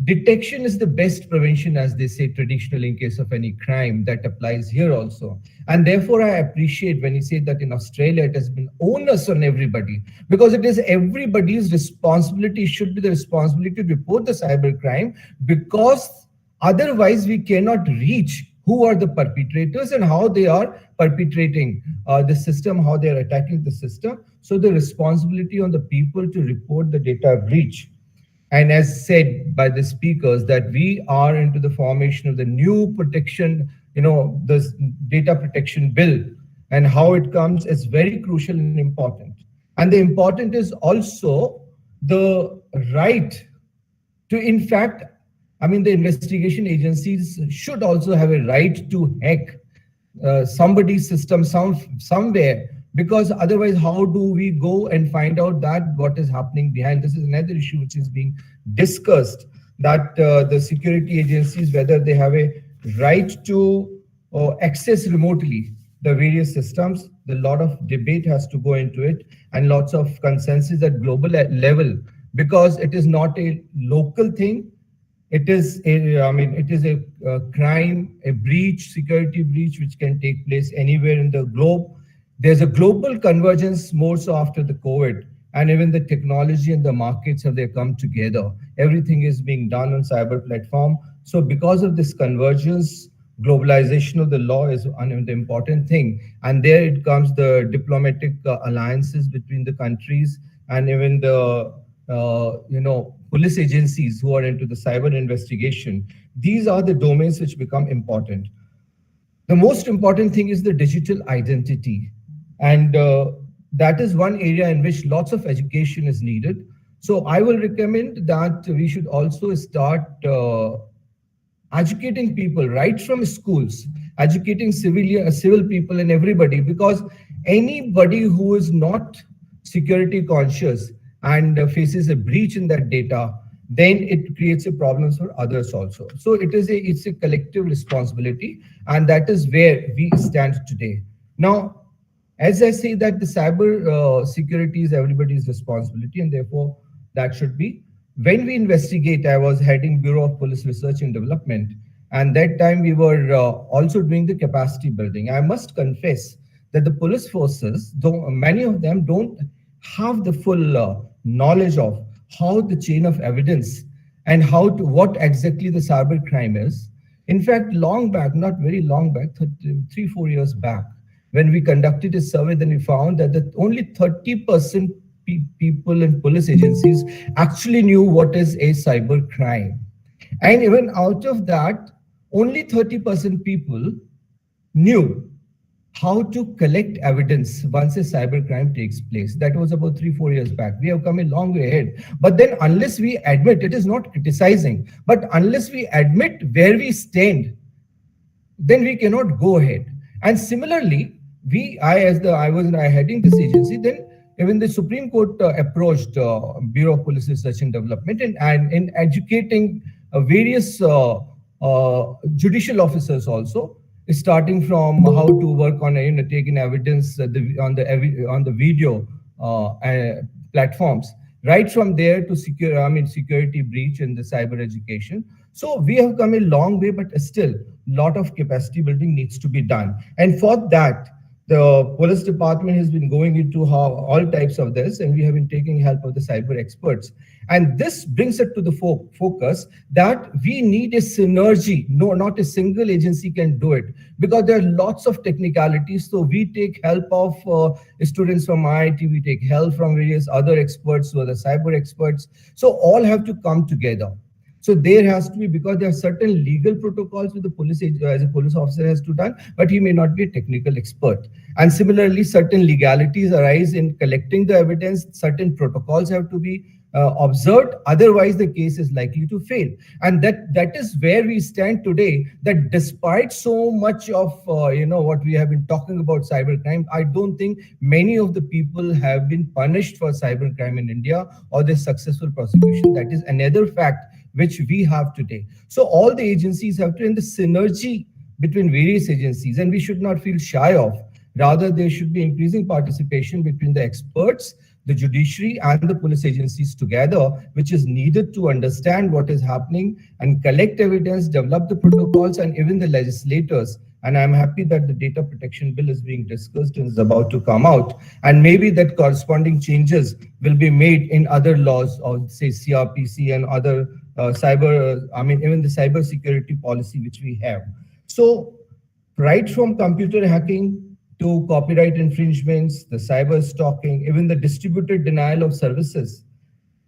Detection is the best prevention, as they say traditionally, in case of any crime. That applies here also. And therefore, I appreciate when you say that in Australia, it has been onus on everybody, because it is everybody's responsibility, should be the responsibility to report the cyber crime, because otherwise we cannot reach who are the perpetrators and how they are perpetrating the system, how they are attacking the system. So the responsibility on the people to report the data breach. And as said by the speakers, that we are into the formation of the new protection, this data protection bill, and how it comes is very crucial and important. And the important is also the right to, in fact, the investigation agencies should also have a right to hack somebody's system somewhere, because otherwise how do we go and find out that what is happening behind? This is another issue which is being discussed, that the security agencies, whether they have a right to access remotely the various systems. A lot of debate has to go into it, and lots of consensus at global level, because it is not a local thing. It is a crime, a breach, security breach, which can take place anywhere in the globe. There's a global convergence more so after the COVID, and even the technology and the markets have they come together. Everything is being done on cyber platform. So because of this convergence, globalization of the law is the important thing. And there it comes the diplomatic alliances between the countries, and even the police agencies who are into the cyber investigation. These are the domains which become important. The most important thing is the digital identity, and that is one area in which lots of education is needed. So I will recommend that we should also start educating people right from schools, educating civil people and everybody, because anybody who is not security conscious and faces a breach in that data, then it creates a problem for others also. So it's a collective responsibility, and that is where we stand today. Now, as I say that the cyber security is everybody's responsibility, and therefore that should be. When we investigate, I was heading Bureau of Police Research and Development, and that time we were also doing the capacity building. I must confess that the police forces, though many of them don't have the full knowledge of how the chain of evidence and what exactly the cyber crime is. In fact, long back, not very long back, 3-4 years back, when we conducted a survey, then we found that only 30% people in police agencies actually knew what is a cyber crime. And even out of that, only 30% people knew how to collect evidence once a cyber crime takes place. That was about 3-4 years back. We have come a long way ahead. But then unless we admit, it is not criticizing, but unless we admit where we stand, then we cannot go ahead. And similarly, I was heading this agency, then even the Supreme Court approached Bureau of Police Research and Development and in educating various judicial officers also, starting from how to work on taking evidence on the video platforms, right from there to security breach and the cyber education. So we have come a long way, but still a lot of capacity building needs to be done. And for that, the police department has been going into all types of this, and we have been taking help of the cyber experts. And this brings it to the focus that we need a synergy. No, not a single agency can do it, because there are lots of technicalities. So we take help of students from IIT, we take help from various other experts who are the cyber experts. So all have to come together. So there has to be, because there are certain legal protocols with the police as a police officer has to done, but he may not be a technical expert. And similarly, certain legalities arise in collecting the evidence. Certain protocols have to be observed, otherwise the case is likely to fail. And that is where we stand today, that despite so much of what we have been talking about cybercrime, I don't think many of the people have been punished for cybercrime in India or their successful prosecution. That is another fact which we have today. So all the agencies have to, in the synergy between various agencies, and we should not feel shy of. Rather, there should be increasing participation between the experts, the judiciary, and the police agencies together, which is needed to understand what is happening and collect evidence, develop the protocols, and even the legislators. And I'm happy that the data protection bill is being discussed and is about to come out. And maybe that corresponding changes will be made in other laws, or say CRPC and other even the cyber security policy which we have. So right from computer hacking to copyright infringements, the cyber stalking, even the distributed denial of services.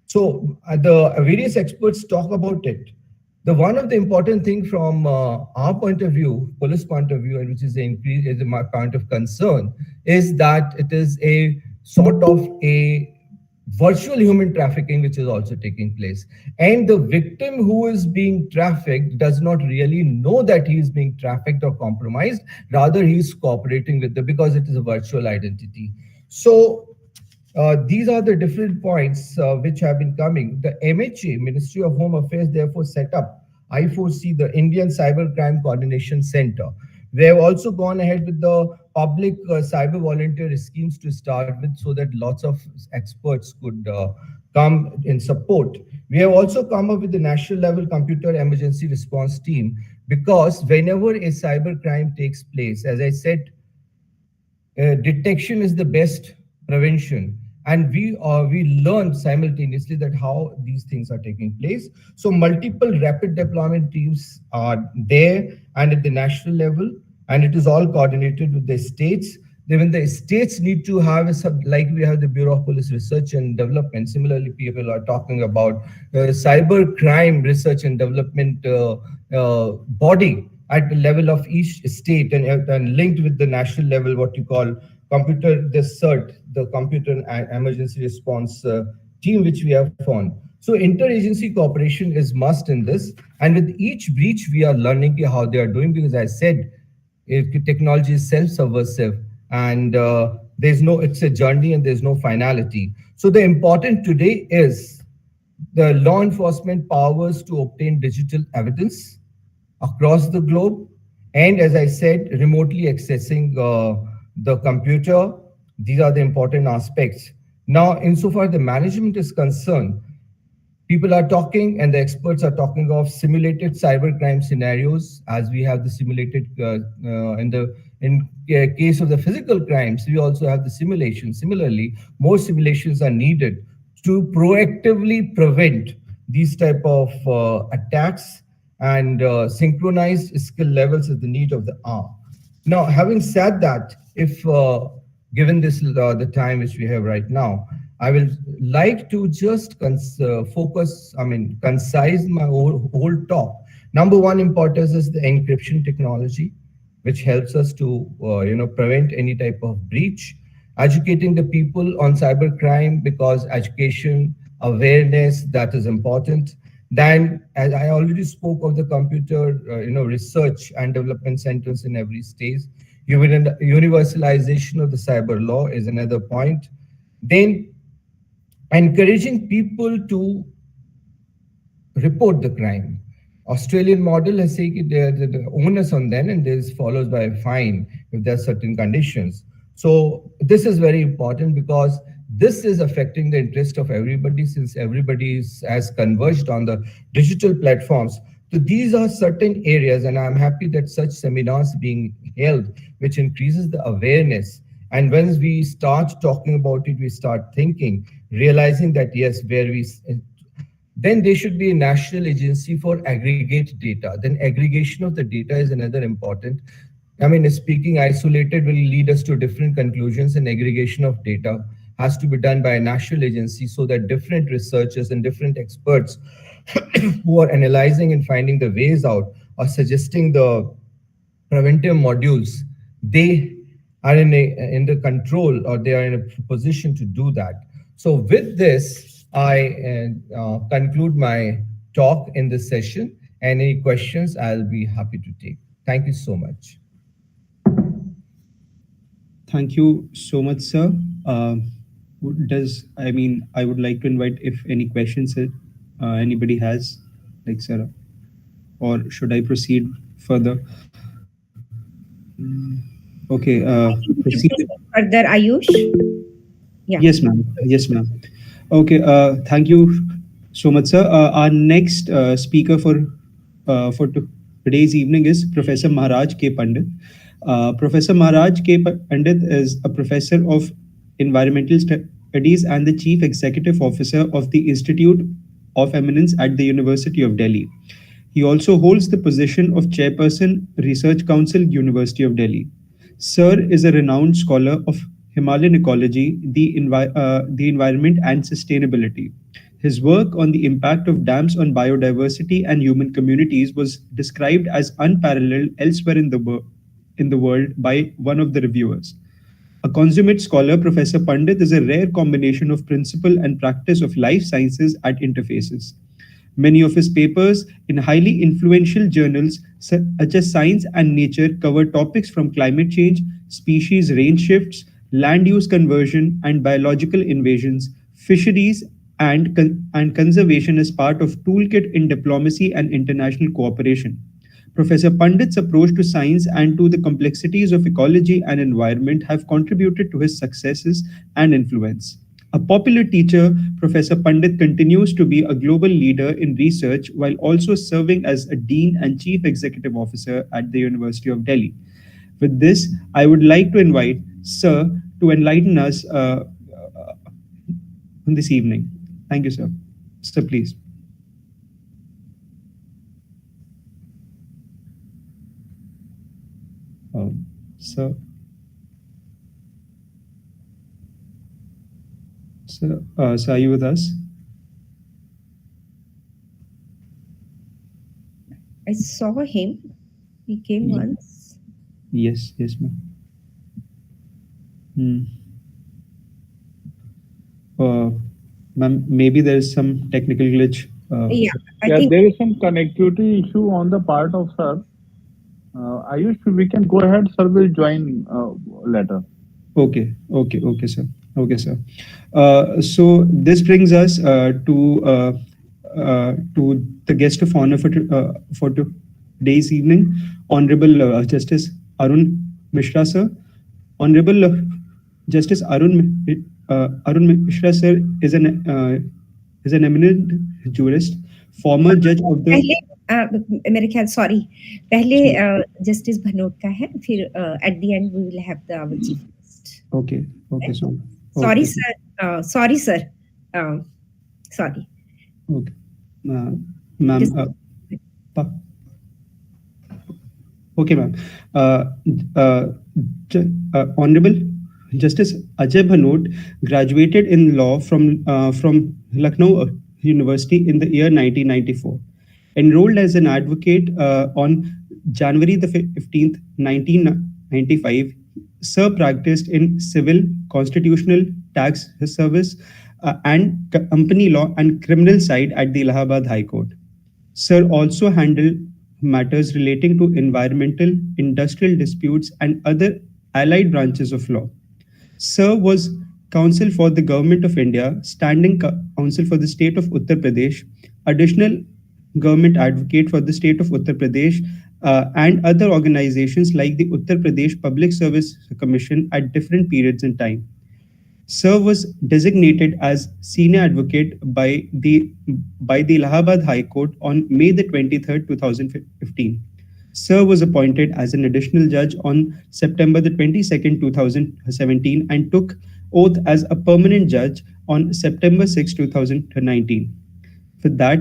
So the various experts talk about it. The one of the important thing from our point of view, police point of view, and which is my point of concern, is that it is a sort of a virtual human trafficking which is also taking place, and the victim who is being trafficked does not really know that he is being trafficked or compromised. Rather, he is cooperating with because it is a virtual identity. So these are the different points which have been coming. The MHA, Ministry of Home Affairs, therefore set up, I foresee, the Indian Cybercrime Coordination Center. They have also gone ahead with the public cyber volunteer schemes to start with, so that lots of experts could come in support. We have also come up with the national level computer emergency response team, because whenever a cyber crime takes place, as I said, detection is the best prevention. and we learn simultaneously that how these things are taking place. So multiple rapid deployment teams are there and at the national level, and it is all coordinated with the states. Then the states need to have a like we have the Bureau of Police Research and Development. Similarly, people are talking about cyber crime research and development body at the level of each state, and linked with the national level, what you call computer, the CERT, the Computer and Emergency Response team, which we have formed. So interagency cooperation is must in this, and with each breach, we are learning how they are doing, because I said technology is self-subversive, and there's no, it's a journey and there's no finality. So the important today is the law enforcement powers to obtain digital evidence across the globe, and as I said, remotely accessing the computer. These are the important aspects. Now, insofar the management is concerned, people are talking and the experts are talking of simulated cybercrime scenarios, as we have the simulated in case of the physical crimes, we also have the simulation. Similarly, more simulations are needed to proactively prevent these type of attacks, and synchronized skill levels is the need of the hour. Now, having said that, if given this the time which we have right now, I will like to just focus, I mean, concise my whole talk. Number one importance is the encryption technology, which helps us to prevent any type of breach. Educating the people on cybercrime, because education, awareness, that is important. Then, as I already spoke of the computer, research and development centers in every state. Universalization of the cyber law is another point. Then, encouraging people to report the crime. Australian model has said the onus on them, and this follows by a fine if there are certain conditions. So this is very important, because this is affecting the interest of everybody, since everybody has converged on the digital platforms. So these are certain areas, and I'm happy that such seminars being held, which increases the awareness. And once we start talking about it, we start thinking, realizing that yes, then there should be a national agency for aggregate data. Then aggregation of the data is another important. I mean, speaking isolated will lead us to different conclusions, and aggregation of data has to be done by a national agency, so that different researchers and different experts who are analyzing and finding the ways out, or suggesting the preventive modules, they are in the control, or they are in a position to do that. So with this, I conclude my talk in this session. Any questions, I'll be happy to take. Thank you so much. Thank you so much, sir. I would like to invite if any questions anybody has, like, sir, or should I proceed further? Okay, proceed. Further, Ayush? Yeah. Yes, ma'am. Yes, ma'am. Okay, thank you so much, sir. Our next speaker for today's evening is Professor Maharaj K. Pandit. Professor Maharaj K. Pandit is a professor of environmental studies and the chief executive officer of the Institute of Eminence at the University of Delhi. He also holds the position of chairperson, Research Council, University of Delhi. Sir is a renowned scholar of Himalayan ecology, the environment, and sustainability. His work on the impact of dams on biodiversity and human communities was described as unparalleled elsewhere in the world by one of the reviewers. A consummate scholar, Professor Pandit is a rare combination of principle and practice of life sciences at interfaces. Many of his papers in highly influential journals such as Science and Nature cover topics from climate change, species range shifts, land use conversion and biological invasions, fisheries, and conservation as part of toolkit in diplomacy and international cooperation. Professor Pandit's approach to science and to the complexities of ecology and environment have contributed to his successes and influence. A popular teacher, Professor Pandit continues to be a global leader in research while also serving as a dean and chief executive officer at the University of Delhi. With this, I would like to invite Sir to enlighten us on this evening. Thank you, sir. Sir, please. Sir, sir, are you with us? I saw him. He came once. Yes, yes, ma'am. Ma'am, maybe there is some technical glitch. Yeah, I Yeah, think there is some connectivity issue on the part of sir. Ayush, we can go ahead. Sir will join later. Okay, okay, okay, sir. Okay, sir. So this brings us to the guest of honor for today's evening, Honorable Justice Arun Mishra, sir. Honorable Justice Arun Mishra, sir, is an eminent jurist, former judge of the. पहले मेरे ख्याल sorry पहले justice Bhanot का है फिर at the end we will have the our chief guest Okay, okay, so. Sorry okay. Sir sorry sir sorry Okay. Ma'am. Pa- okay, ma'am. Honorable Justice Ajay Bhanot graduated in law from Lucknow University in the year 1994. Enrolled as an advocate on January the 15th, 1995. Sir practiced in civil, constitutional, tax service, and company law and criminal side at the Allahabad High Court. Sir also handled matters relating to environmental, industrial disputes, and other allied branches of law. Sir was counsel for the Government of India, standing counsel for the state of Uttar Pradesh, additional government advocate for the state of Uttar Pradesh, and other organizations like the Uttar Pradesh Public Service Commission at different periods in time. Sir was designated as senior advocate by the Allahabad High Court on May the 23rd, 2015. Sir was appointed as an additional judge on September the 22nd, 2017, and took oath as a permanent judge on September 6, 2019. For that,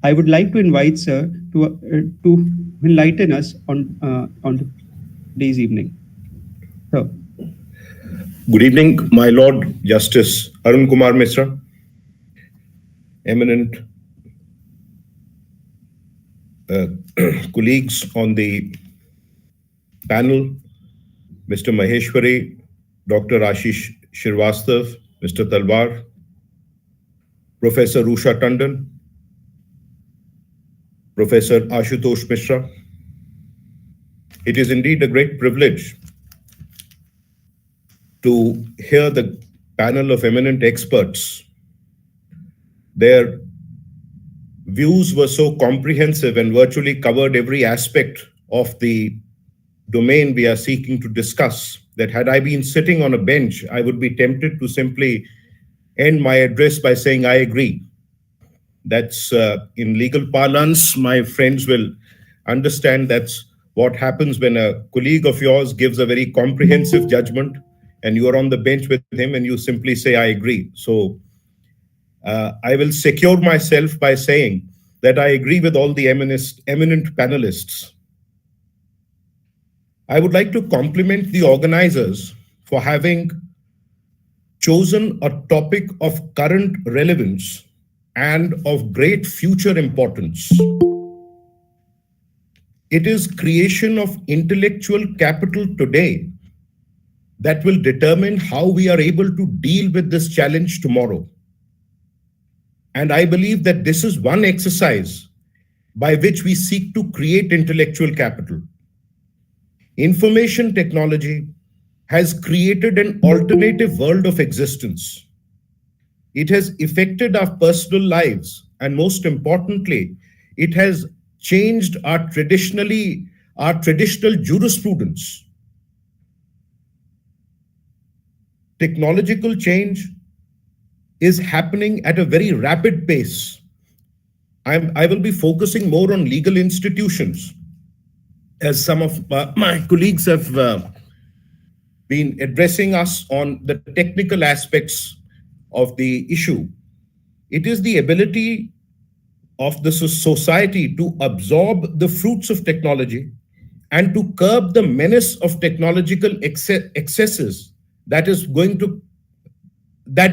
I would like to invite Sir to enlighten us on today's evening. Sir. Good evening, my Lord Justice Arun Kumar Mishra, eminent colleagues on the panel, Mr. Maheshwari, Dr. Ashish Shrivastava, Mr. Talwar, Professor Rusha Tandon, Professor Ashutosh Mishra. It is indeed a great privilege to hear the panel of eminent experts. Their views were so comprehensive and virtually covered every aspect of the domain we are seeking to discuss, that had I been sitting on a bench, I would be tempted to simply end my address by saying, I agree. That's in legal parlance, my friends will understand that's what happens when a colleague of yours gives a very comprehensive judgment and you are on the bench with him and you simply say, I agree. So I will secure myself by saying that I agree with all the eminent panelists. I would like to compliment the organizers for having chosen a topic of current relevance and of great future importance. It is creation of intellectual capital today that will determine how we are able to deal with this challenge tomorrow. And I believe that this is one exercise by which we seek to create intellectual capital. Information technology has created an alternative world of existence. It has affected our personal lives, and most importantly, it has changed our traditional jurisprudence. Technological change is happening at a very rapid pace. I will be focusing more on legal institutions, as some of my colleagues have been addressing us on the technical aspects of the issue. It is the ability of the society to absorb the fruits of technology and to curb the menace of technological excesses that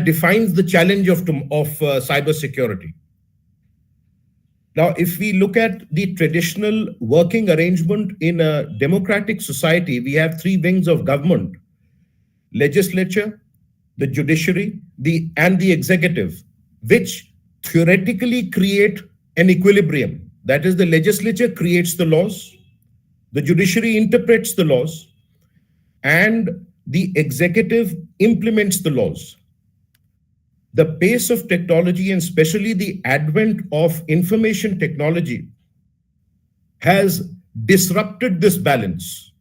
defines the challenge of cybersecurity. Now, if we look at the traditional working arrangement in a democratic society, we have three wings of government: legislature, the judiciary, and the executive, which theoretically create an equilibrium. That is, the legislature creates the laws, the judiciary interprets the laws, and the executive implements the laws. The pace of technology, and especially the advent of information technology, has disrupted this balance.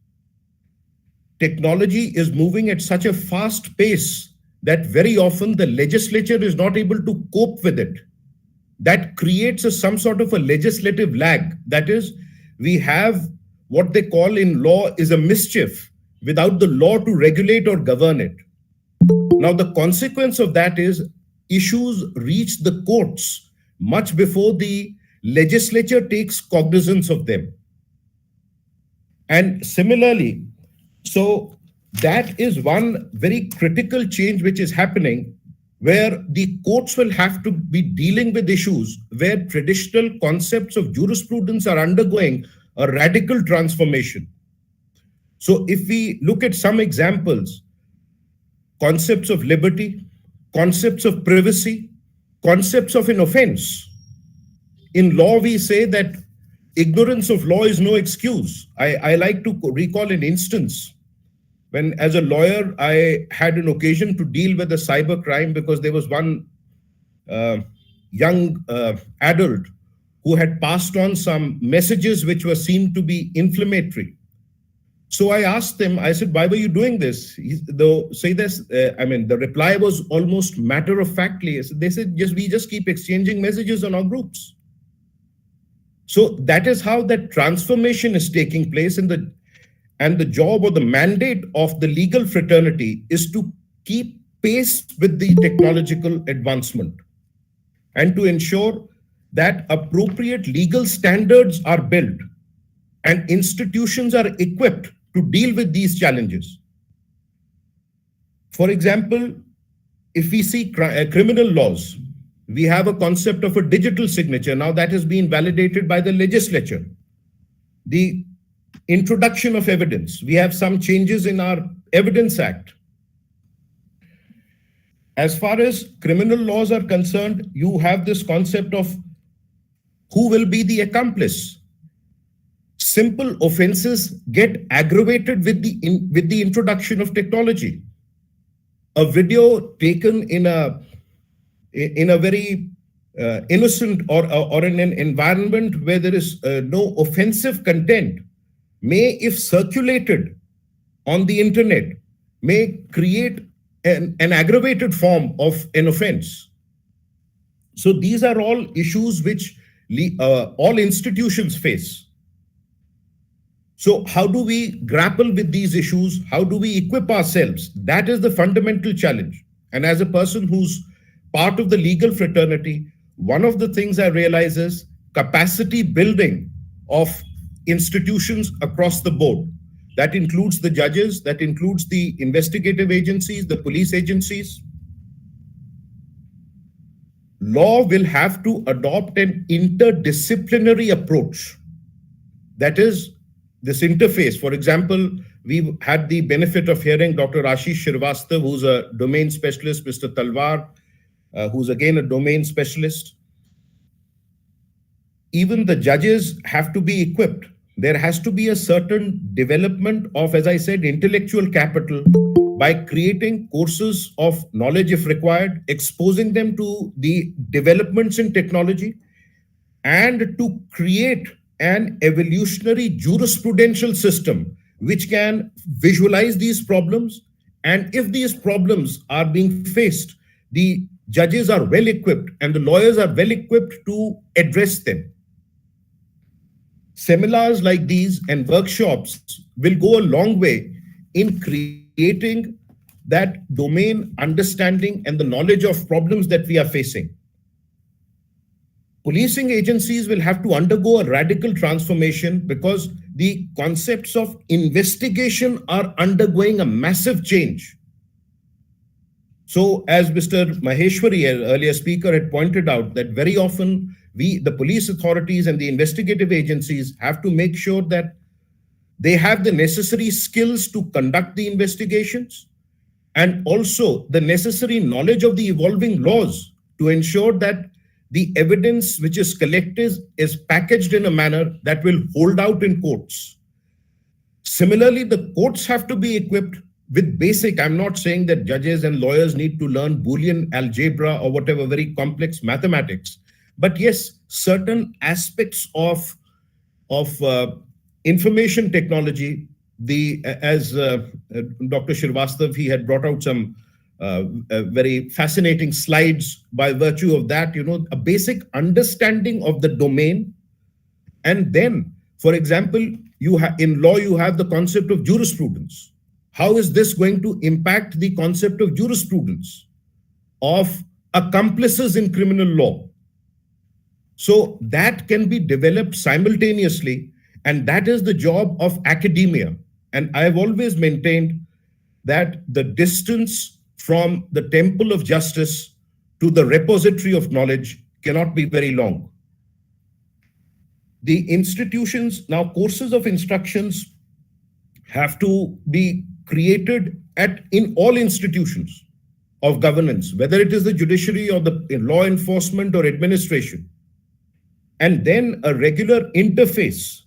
Technology is moving at such a fast pace that very often the legislature is not able to cope with it. That creates some sort of a legislative lag. That is, we have what they call in law is a mischief without the law to regulate or govern it. Now, the consequence of that is issues reach the courts much before the legislature takes cognizance of them. And similarly, so that is one very critical change which is happening, where the courts will have to be dealing with issues where traditional concepts of jurisprudence are undergoing a radical transformation. So if we look at some examples, concepts of liberty, concepts of privacy, concepts of an offense. In law, we say that ignorance of law is no excuse. I like to recall an instance when, as a lawyer, I had an occasion to deal with a cyber crime because there was one young adult who had passed on some messages which were seen to be inflammatory. So I asked them, I said, why were you doing this? The reply was almost matter-of-factly. They said, we just keep exchanging messages on our groups. So that is how that transformation is taking place, and the job or the mandate of the legal fraternity is to keep pace with the technological advancement and to ensure that appropriate legal standards are built and institutions are equipped to deal with these challenges. For example, if we see criminal laws, we have a concept of a digital signature. Now that has been validated by the legislature. The introduction of evidence, we have some changes in our Evidence Act. As far as criminal laws are concerned, you have this concept of who will be the accomplice. Simple offenses get aggravated with the introduction of technology. A video taken in a very innocent or in an environment where there is no offensive content may, if circulated on the internet, may create an aggravated form of an offense. So these are all issues which all institutions face. So how do we grapple with these issues? How do we equip ourselves? That is the fundamental challenge. And as a person who's part of the legal fraternity, one of the things I realize is capacity building of institutions across the board. That includes the judges, that includes the investigative agencies, the police agencies. Law will have to adopt an interdisciplinary approach. That is, this interface. For example, we've had the benefit of hearing Dr. Ashish Shrivastava, who's a domain specialist, Mr. Talwar, who's again a domain specialist. Even the judges have to be equipped. There has to be a certain development of, as I said, intellectual capital by creating courses of knowledge if required, exposing them to the developments in technology, and to create an evolutionary jurisprudential system which can visualize these problems. And if these problems are being faced, the judges are well equipped and the lawyers are well equipped to address them. Seminars like these and workshops will go a long way in creating that domain understanding and the knowledge of problems that we are facing. Policing agencies will have to undergo a radical transformation because the concepts of investigation are undergoing a massive change. So, as Mr. Maheshwari, an earlier speaker, had pointed out, that very often the police authorities and the investigative agencies have to make sure that they have the necessary skills to conduct the investigations and also the necessary knowledge of the evolving laws to ensure that the evidence which is collected is packaged in a manner that will hold out in courts. Similarly, the courts have to be equipped with basic, I'm not saying that judges and lawyers need to learn Boolean algebra or whatever very complex mathematics, but yes, certain aspects of information technology, as Dr. Shrivastava, he had brought out some very fascinating slides by virtue of that, a basic understanding of the domain. And then, for example, in law, you have the concept of jurisprudence. How is this going to impact the concept of jurisprudence of accomplices in criminal law? So that can be developed simultaneously, and that is the job of academia. And I've always maintained that the distance from the temple of justice to the repository of knowledge cannot be very long. The institutions, now courses of instructions have to be created in all institutions of governance, whether it is the judiciary or the law enforcement or administration. And then a regular interface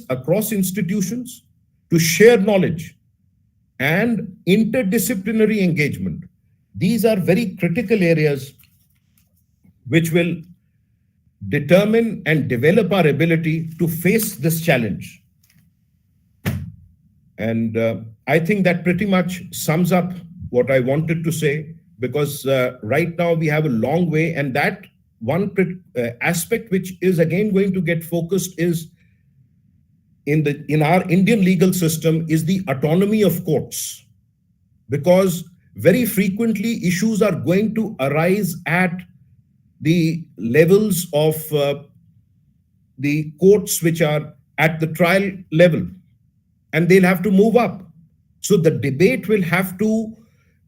across institutions to share knowledge and interdisciplinary engagement. These are very critical areas which will determine and develop our ability to face this challenge. And I think that pretty much sums up what I wanted to say, because right now we have a long way, and that one aspect which is again going to get focused is in our Indian legal system is the autonomy of courts, because very frequently issues are going to arise at the levels of the courts which are at the trial level, and they'll have to move up. So the debate will have to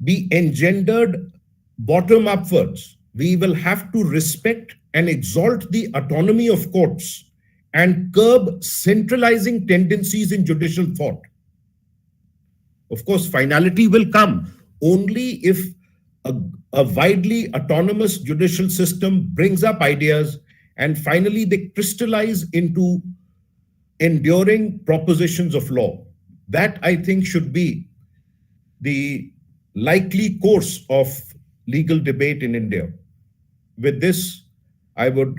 be engendered bottom upwards. We will have to respect and exalt the autonomy of courts and curb centralizing tendencies in judicial thought. Of course, finality will come only if a widely autonomous judicial system brings up ideas and finally they crystallize into enduring propositions of law. That, I think, should be the likely course of legal debate in India. With this, I would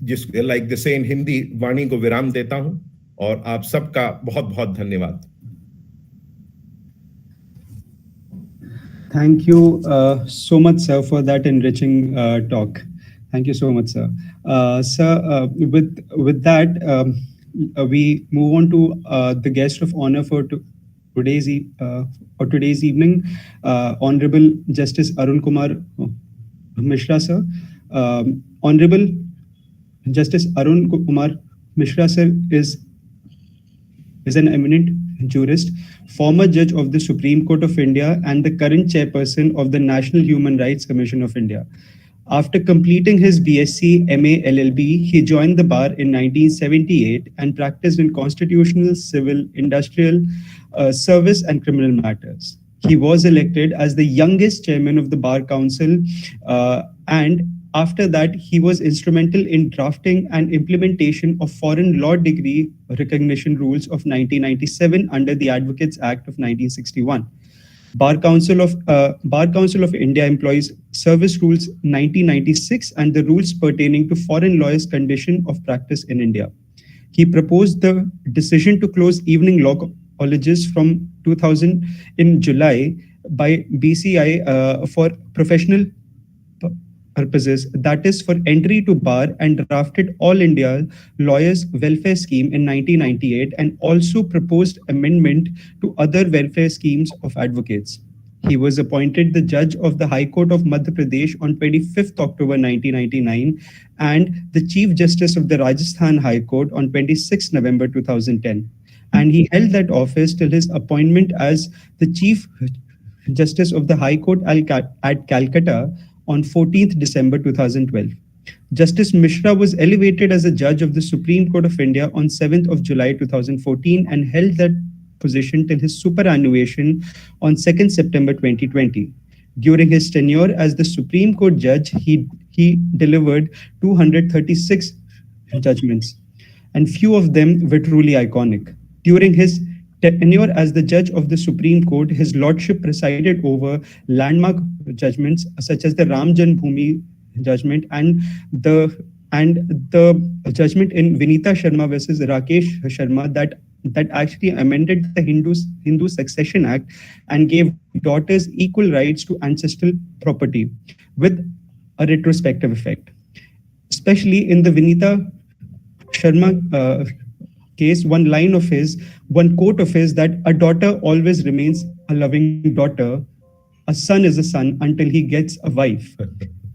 just, like they say in Hindi, वाणी को विराम देता हूं और आप सबका बहुत बहुत धन्यवाद. Thank you so much, sir, for that enriching talk. Thank you so much, sir. Sir, with that, we move on to the guest of honor for today's evening, Honorable Justice Arun Kumar Mishra, sir. Honorable Justice Arun Kumar Mishra, sir, is an eminent jurist, former judge of the Supreme Court of India, and the current chairperson of the National Human Rights Commission of India. After completing his BSc, MA, LLB, he joined the bar in 1978 and practiced in constitutional, civil, industrial, service, and criminal matters. He was elected as the youngest chairman of the Bar Council, and after that, he was instrumental in drafting and implementation of foreign law degree recognition rules of 1997 under the Advocates Act of 1961. Bar Council of India employs Service Rules 1996 and the rules pertaining to foreign lawyers' condition of practice in India. He proposed the decision to close evening law colleges from 2000 in July by BCI for professional purposes, that is for entry to bar, and drafted All India Lawyers Welfare Scheme in 1998 and also proposed amendment to other welfare schemes of advocates. He was appointed the judge of the High Court of Madhya Pradesh on 25th October 1999 and the Chief Justice of the Rajasthan High Court on 26 November 2010. And he held that office till his appointment as the Chief Justice of the High Court at Calcutta on 14th December 2012. Justice Mishra was elevated as a judge of the Supreme Court of India on 7th of July 2014 and held that position till his superannuation on 2nd September 2020. During his tenure as the Supreme Court judge, he delivered 236 judgments, and few of them were truly iconic. During his tenure as the judge of the Supreme Court, his lordship presided over landmark judgments such as the Ram Janmabhoomi judgment and the judgment in Vinita Sharma versus Rakesh Sharma that actually amended the Hindu Succession Act and gave daughters equal rights to ancestral property with a retrospective effect. Especially in the Vinita Sharma case, one quote of his that a daughter always remains a loving daughter, a son is a son until he gets a wife.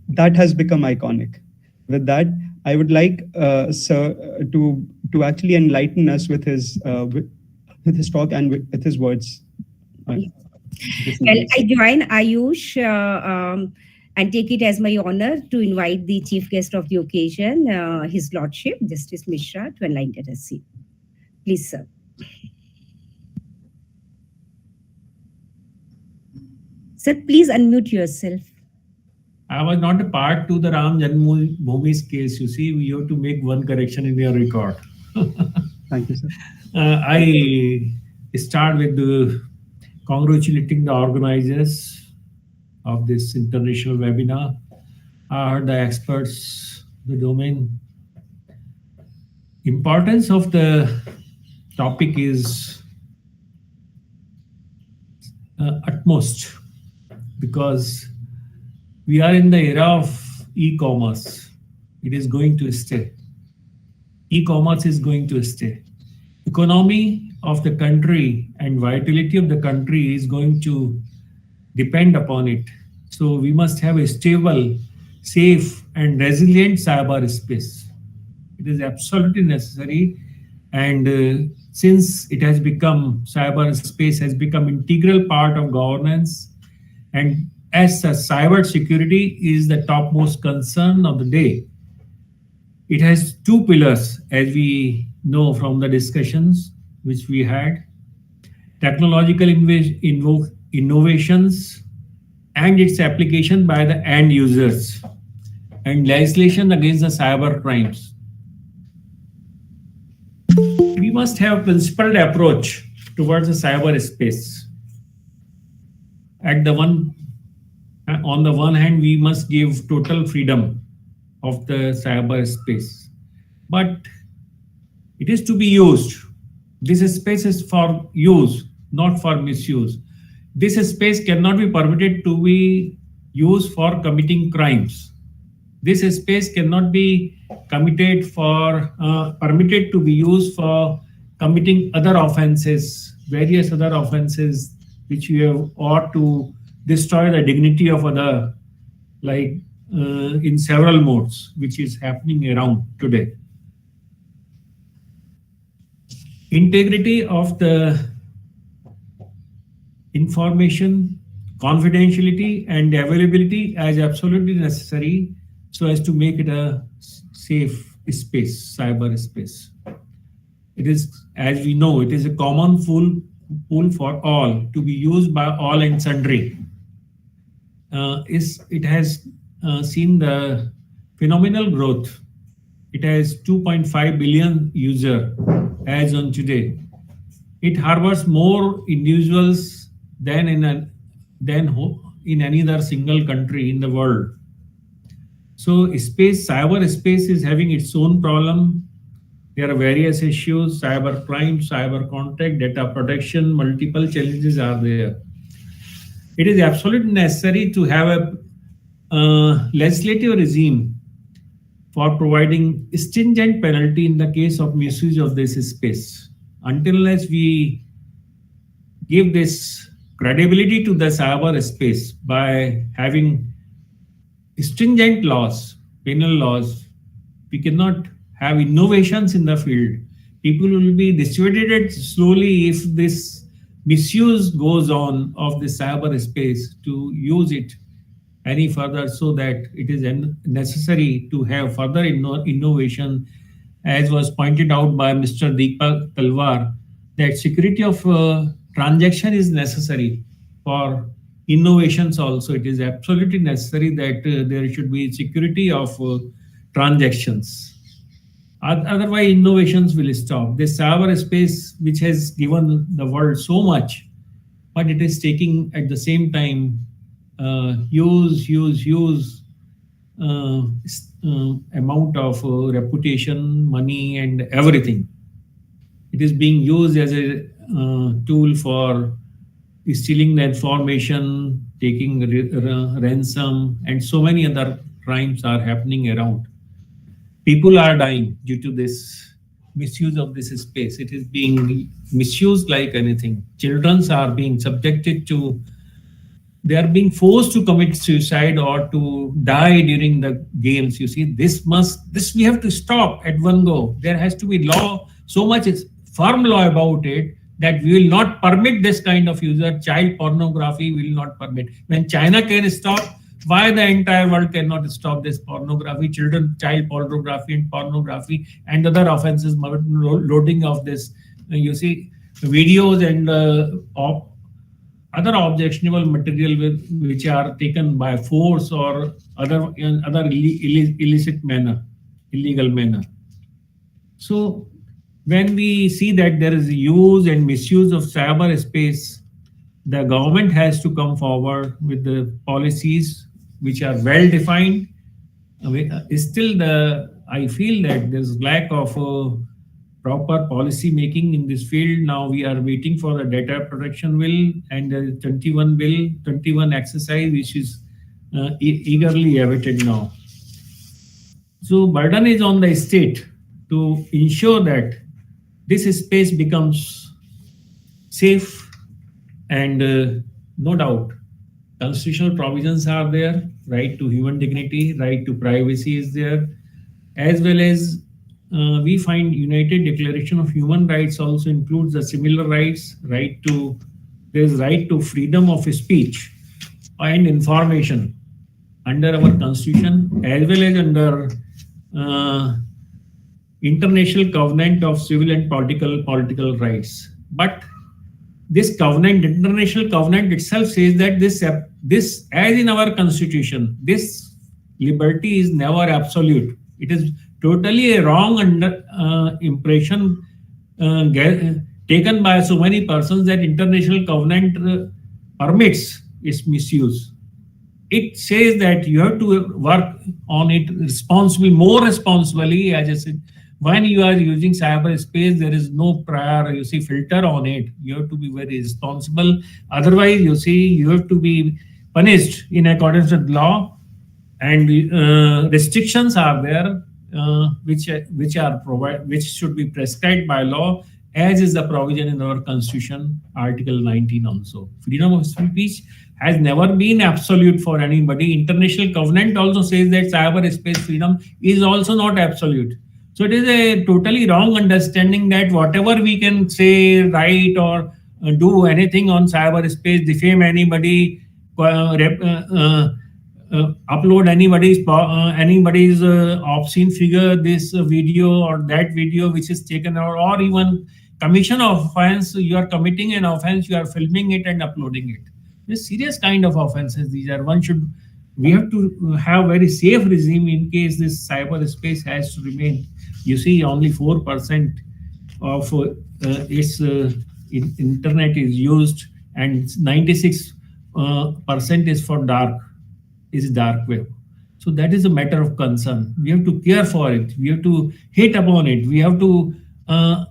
That has become iconic. With that, I would like Sir to actually enlighten us with his talk and with his words. Well, I join Ayush and take it as my honor to invite the chief guest of the occasion, His Lordship, Justice Mishra, to enlighten us. Please, sir. Sir, please unmute yourself. I was not a part to the Ram Janmabhoomi's case. You see, you have to make one correction in your record. Thank you, sir. I start with congratulating the organizers of this international webinar. I heard the experts, the domain. Importance of the topic is utmost because we are in the era of e-commerce. It is going to stay. E-commerce is going to stay. Economy of the country and vitality of the country is going to depend upon it. So we must have a stable, safe, and resilient cyberspace. It is absolutely necessary. And since it has become, cyberspace has become integral part of governance, and as cyber security is the topmost concern of the day, it has two pillars, as we know from the discussions which we had: technological innovations and its application by the end users, and legislation against the cyber crimes. We must have a principled approach towards the cyberspace. On the one hand, we must give total freedom of the cyberspace, but it is to be used. This space is for use, not for misuse. This space cannot be permitted to be used for committing crimes. This space cannot be permitted to be used for committing other offenses, various other offenses which you have, or to destroy the dignity of other, like in several modes, which is happening around today. Integrity of the information, confidentiality, and availability as absolutely necessary so as to make it a safe space, cyberspace. It is, as we know, it is a common pool for all to be used by all and sundry. It has seen the phenomenal growth. It has 2.5 billion users as on today. It harbors more individuals than in any other single country in the world. So cyberspace is having its own problem. There are various issues: cyber crime, cyber contact, data protection, multiple challenges are there. It is absolutely necessary to have legislative regime for providing stringent penalty in the case of misuse of this space. Until unless we give this credibility to the cyber space by having stringent laws, penal laws, we cannot have innovations in the field. People will be dissuaded slowly if this misuse goes on of the cyber space to use it any further, so that it is necessary to have further innovation, as was pointed out by Mr. Deepak Talwar, that security of transaction is necessary for innovations also. It is absolutely necessary that there should be security of transactions. Otherwise, innovations will stop. This cyber space, which has given the world so much, but it is taking at the same time huge amount of reputation, money, and everything. It is being used as a tool for stealing the information, taking ransom, and so many other crimes are happening around. People are dying due to this misuse of this space. It is being misused like anything. Children are being subjected to, they are being forced to commit suicide or to die during the games. You see, this we have to stop at one go. There has to be law, so much is firm law about it, that we will not permit this kind of user. Child pornography will not permit. When China can stop, why the entire world cannot stop this pornography, child pornography and other offenses, loading of this, you see, videos and other objectionable material which are taken by force or other illicit manner, illegal manner. So when we see that there is use and misuse of cyberspace, the government has to come forward with the policies which are well defined. Still, I feel that there's lack of proper policy making in this field. Now we are waiting for the data protection bill and the 21 exercise, which is eagerly awaited now. So burden is on the state to ensure that this space becomes safe, and no doubt constitutional provisions are there. Right to human dignity, right to privacy is there, as well as we find United Declaration of Human Rights also includes the similar rights. There's right to freedom of speech and information under our constitution, as well as under International Covenant of Civil and Political Rights. But this international covenant itself says that this, as in our constitution, this liberty is never absolute. It is totally a wrong impression taken by so many persons that international covenant permits its misuse. It says that you have to work on it more responsibly. As I said, when you are using cyberspace, there is no prior, filter on it. You have to be very responsible. Otherwise, you have to be punished in accordance with law, and restrictions are there which should be prescribed by law, as is the provision in our constitution, Article 19 also. Freedom of speech has never been absolute for anybody. International covenant also says that cyberspace freedom is also not absolute. So it is a totally wrong understanding that whatever we can say, write, or do anything on cyberspace, defame anybody, upload anybody's obscene figure, this video or that video which is taken out, or even commission of offense. You are committing an offense, you are filming it and uploading it. This serious kind of offenses these are. We have to have very safe regime in case this cyberspace has to remain. You see, only 4% of its internet is used, and 96% is for dark web. So that is a matter of concern. We have to care for it. We have to hit upon it. We have to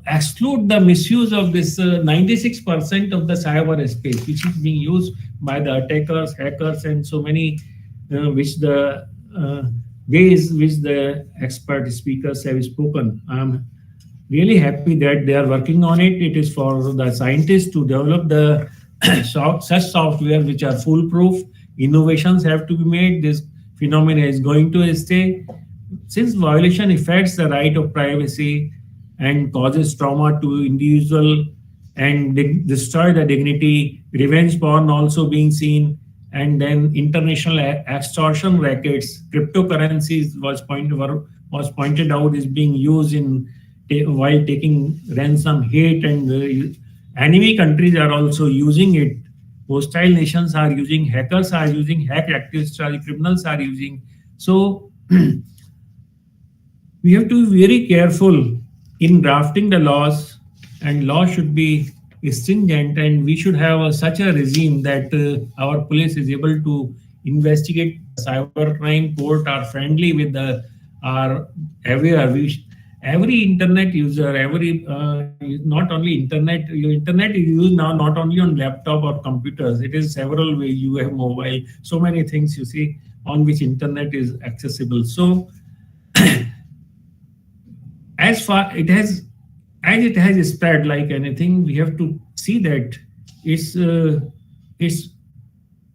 exclude the misuse of this 96% of the cyberspace, which is being used by the attackers, hackers, and so many which the ways which the expert speakers have spoken. I'm really happy that they are working on it. It is for the scientists to develop the such software which are foolproof. Innovations have to be made. This phenomena is going to stay. Since violation affects the right of privacy and causes trauma to individual and destroy the dignity, revenge porn also being seen, and then international extortion rackets, cryptocurrencies was pointed out is being used in while taking ransom, hate, and enemy countries are also using it. Hostile nations are using, hackers are using, hack activists are, criminals are using. So we have to be very careful in drafting the laws, and law should be stringent, and we should have such a regime that our police is able to investigate. Cybercrime court are friendly with the are aware. Every internet user, every not only internet, your internet is used now not only on laptop or computers. It is several ways. You have mobile, so many things you see on which internet is accessible. So as it has spread like anything, we have to see that it's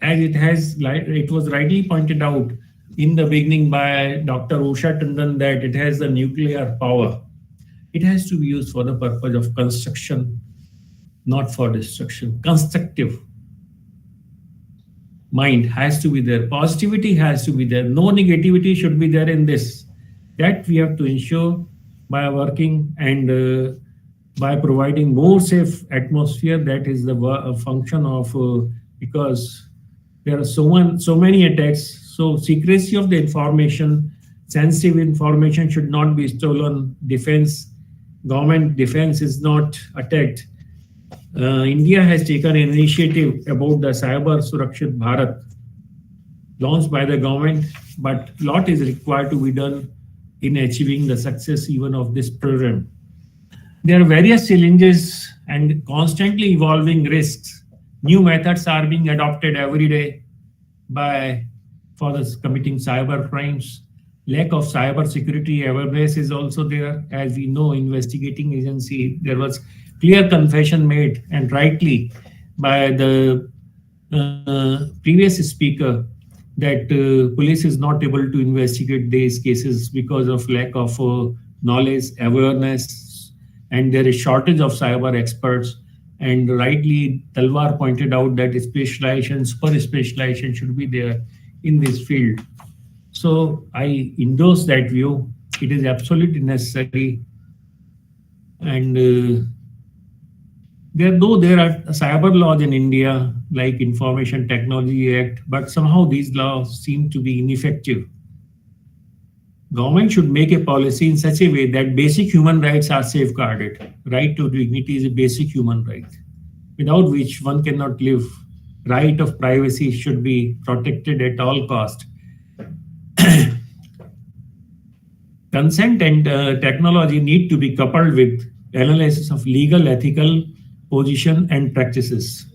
as it has, like it was rightly pointed out in the beginning by Dr. Usha Tandon, that it has the nuclear power. It has to be used for the purpose of construction, not for destruction. Constructive mind has to be there. Positivity has to be there. No negativity should be there in this. That we have to ensure by working and by providing more safe atmosphere. That is the function of because there are so many attacks. So secrecy of the information, sensitive information should not be stolen. Government defense is not attacked. India has taken an initiative about the Cyber Surakshit Bharat launched by the government, but a lot is required to be done in achieving the success even of this program. There are various challenges and constantly evolving risks. New methods are being adopted every day for committing cyber crimes. Lack of cyber security awareness is also there. As we know, investigating agency, there was clear confession made, and rightly by the previous speaker, that police is not able to investigate these cases because of lack of knowledge, awareness, and there is shortage of cyber experts. And rightly, Talwar pointed out that specialization, super specialization should be there in this field. So I endorse that view. It is absolutely necessary. And there are cyber laws in India, like Information Technology Act, but somehow these laws seem to be ineffective. Government should make a policy in such a way that basic human rights are safeguarded. Right to dignity is a basic human right, without which one cannot live. Right of privacy should be protected at all cost. Consent and technology need to be coupled with analysis of legal, ethical position and practices.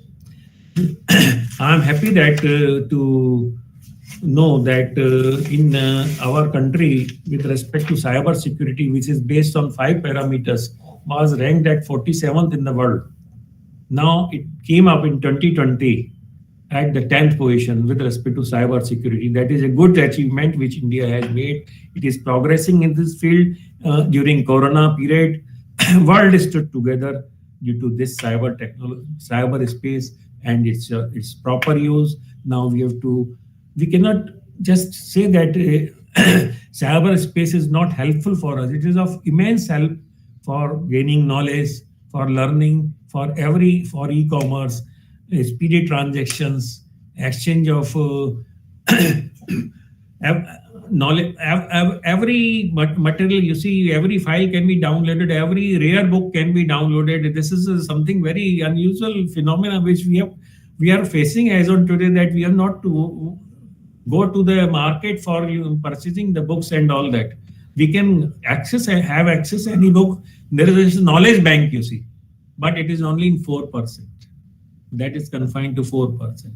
I'm happy that to know that in our country, with respect to cyber security, which is based on 5 parameters, was ranked at 47th in the world. Now it came up in 2020 at the 10th position with respect to cyber security. That is a good achievement which India has made. It is progressing in this field. During Corona period, world stood together due to this cyber space and its proper use. Now we cannot just say that cyber space is not helpful for us. It is of immense help for gaining knowledge, for learning, for e-commerce, speedy transactions, exchange of knowledge. Every material you see, every file can be downloaded, every rare book can be downloaded. This is something very unusual phenomena which we are facing as on today, that we have not to go to the market for purchasing the books and all that. We can have access any book. There is a knowledge bank, you see, but it is only in 4%. That is confined to 4%.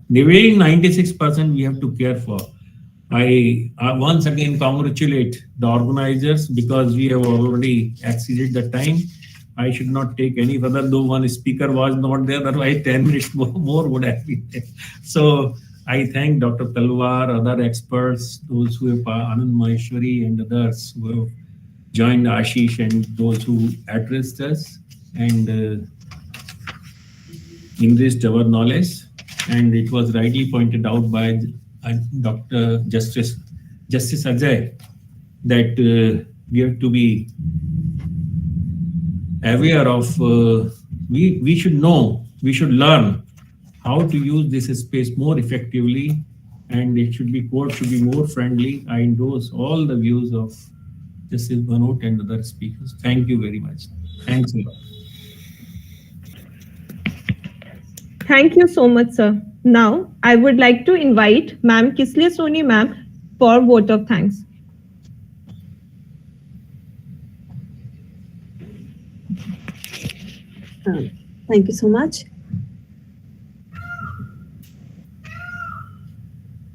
The remaining 96% we have to care for. I once again congratulate the organizers because we have already exceeded the time. I should not take any further, though one speaker was not there, otherwise 10 minutes more would have been there. So I thank Dr. Talwar, other experts, those who have, Anand Maheshwari and others who have joined Ashish and those who addressed us and enriched our knowledge. And it was rightly pointed out by Dr. Justice Ajay that we have to be aware of, we should know, we should learn how to use this space more effectively, and it should be, court should be more friendly. I endorse all the views of Justice Bhanot and other speakers. Thank you very much. Thanks a lot. Thank you so much, sir. Now, I would like to invite Ma'am Kisliya Soni ma'am for vote of thanks. Thank you so much.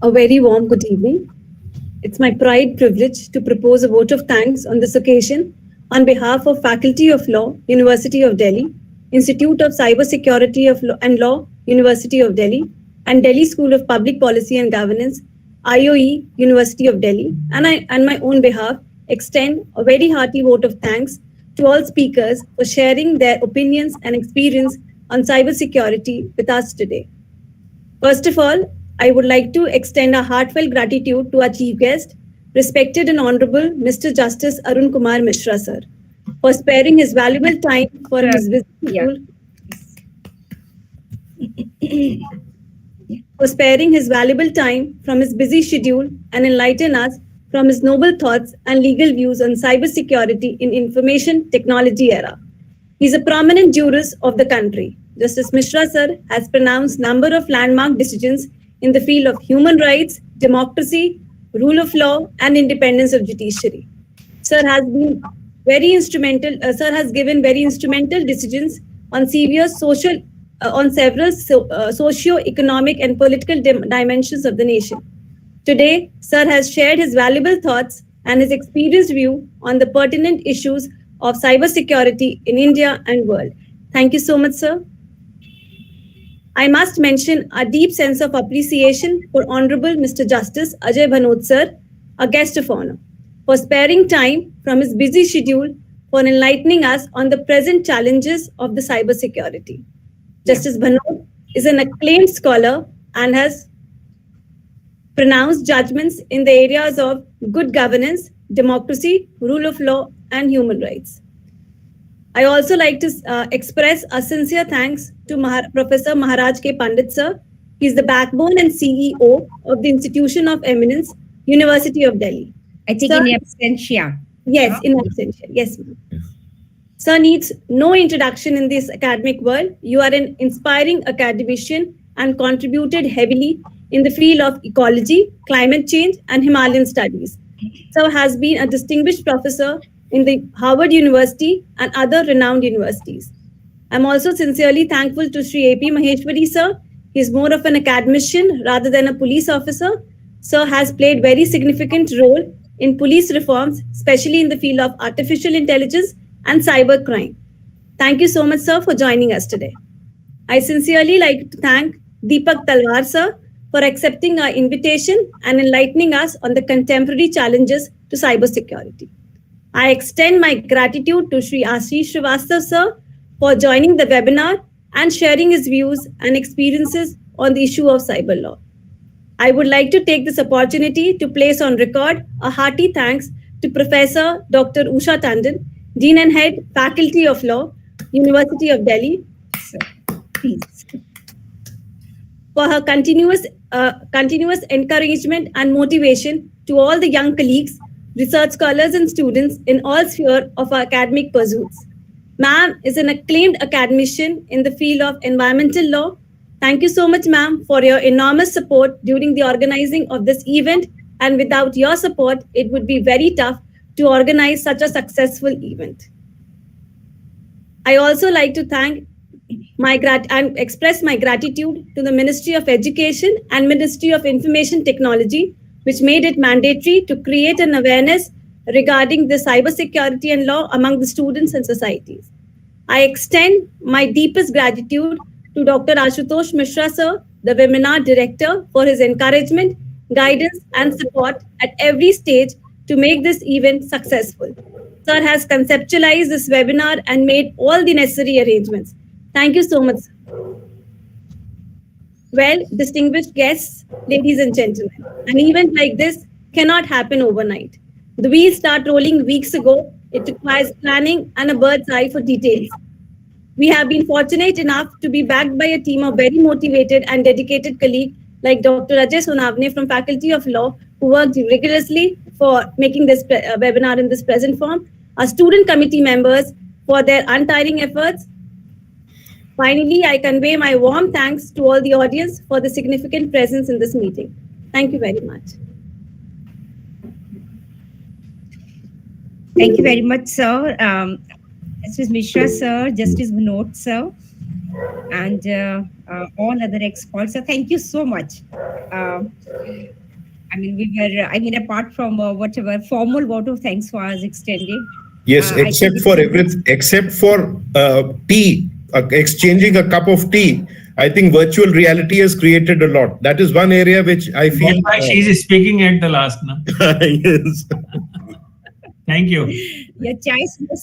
A very warm good evening. It's my privilege to propose a vote of thanks on this occasion on behalf of Faculty of Law, University of Delhi, Institute of Cyber Security and Law, University of Delhi, and Delhi School of Public Policy and Governance, IOE, University of Delhi, and my own behalf extend a very hearty vote of thanks to all speakers for sharing their opinions and experience on cybersecurity with us today. First of all, I would like to extend a heartfelt gratitude to our chief guest, respected and honorable Mr. Justice Arun Kumar Mishra, sir, for sparing his valuable time for his visit for sparing his valuable time from his busy schedule and enlighten us from his noble thoughts and legal views on cybersecurity in information technology era. He is a prominent jurist of the country. Justice Mishra sir has pronounced number of landmark decisions in the field of human rights, democracy, rule of law, and independence of judiciary. Sir has been very instrumental. Sir has given very instrumental decisions on severe social, on several socio-economic and political dimensions of the nation. Today, Sir has shared his valuable thoughts and his experienced view on the pertinent issues of cybersecurity in India and world. Thank you so much, sir. I must mention a deep sense of appreciation for Honorable Mr. Justice Ajay Bhanot, sir, a guest of honor, for sparing time from his busy schedule for enlightening us on the present challenges of the cybersecurity. Justice Bhanot is an acclaimed scholar and has pronounced judgments in the areas of good governance, democracy, rule of law, and human rights. I also like to express a sincere thanks to Professor Maharaj K. Pandit sir. He is the backbone and CEO of the Institution of Eminence, University of Delhi. I think Sir, in absentia. Yes, in absentia. Yes, ma'am. Sir needs no introduction in this academic world. You are an inspiring academician and contributed heavily in the field of ecology, climate change, and Himalayan studies. Sir has been a distinguished professor in the Harvard University and other renowned universities. I'm also sincerely thankful to Sri A.P. Maheshwari, sir. He's more of an academician rather than a police officer. Sir has played very significant role in police reforms, especially in the field of artificial intelligence and cyber crime. Thank you so much, sir, for joining us today. I sincerely like to thank Deepak Talwar, sir, for accepting our invitation and enlightening us on the contemporary challenges to cybersecurity. I extend my gratitude to Sri Ashish Srivastav, sir, for joining the webinar and sharing his views and experiences on the issue of cyber law. I would like to take this opportunity to place on record a hearty thanks to Professor Dr. Usha Tandon, Dean and Head, Faculty of Law, University of Delhi, Please. for her continuous encouragement and motivation to all the young colleagues, research scholars and students in all spheres of our academic pursuits. Ma'am is an acclaimed academician in the field of environmental law. Thank you so much, ma'am, for your enormous support during the organizing of this event. And without your support, it would be very tough to organize such a successful event. I also like to thank and express my gratitude to the Ministry of Education and Ministry of Information Technology which made it mandatory to create an awareness regarding the cybersecurity and law among the students and societies. I extend my deepest gratitude to Dr. Ashutosh Mishra, sir, the webinar director, for his encouragement, guidance, and support at every stage to make this event successful. Sir has conceptualized this webinar and made all the necessary arrangements. Thank you so much, sir. Well, distinguished guests, ladies and gentlemen, an event like this cannot happen overnight. The wheels start rolling weeks ago. It requires planning and a bird's eye for details. We have been fortunate enough to be backed by a team of very motivated and dedicated colleagues like Dr. Ajay Sonavne from Faculty of Law, who worked rigorously for making this webinar in this present form, our student committee members for their untiring efforts. Finally, I convey my warm thanks to all the audience for the significant presence in this meeting. Thank you very much. Thank you very much, sir. Justice Mishra, sir, Justice Vinod, sir, and all other experts. So thank you so much. Apart from whatever formal vote of thanks was extended. Yes, except for tea, exchanging a cup of tea. I think virtual reality has created a lot. That is one area which I feel. That's why she's speaking at the last, na? Yes. Thank you. Yeah, chai, samosa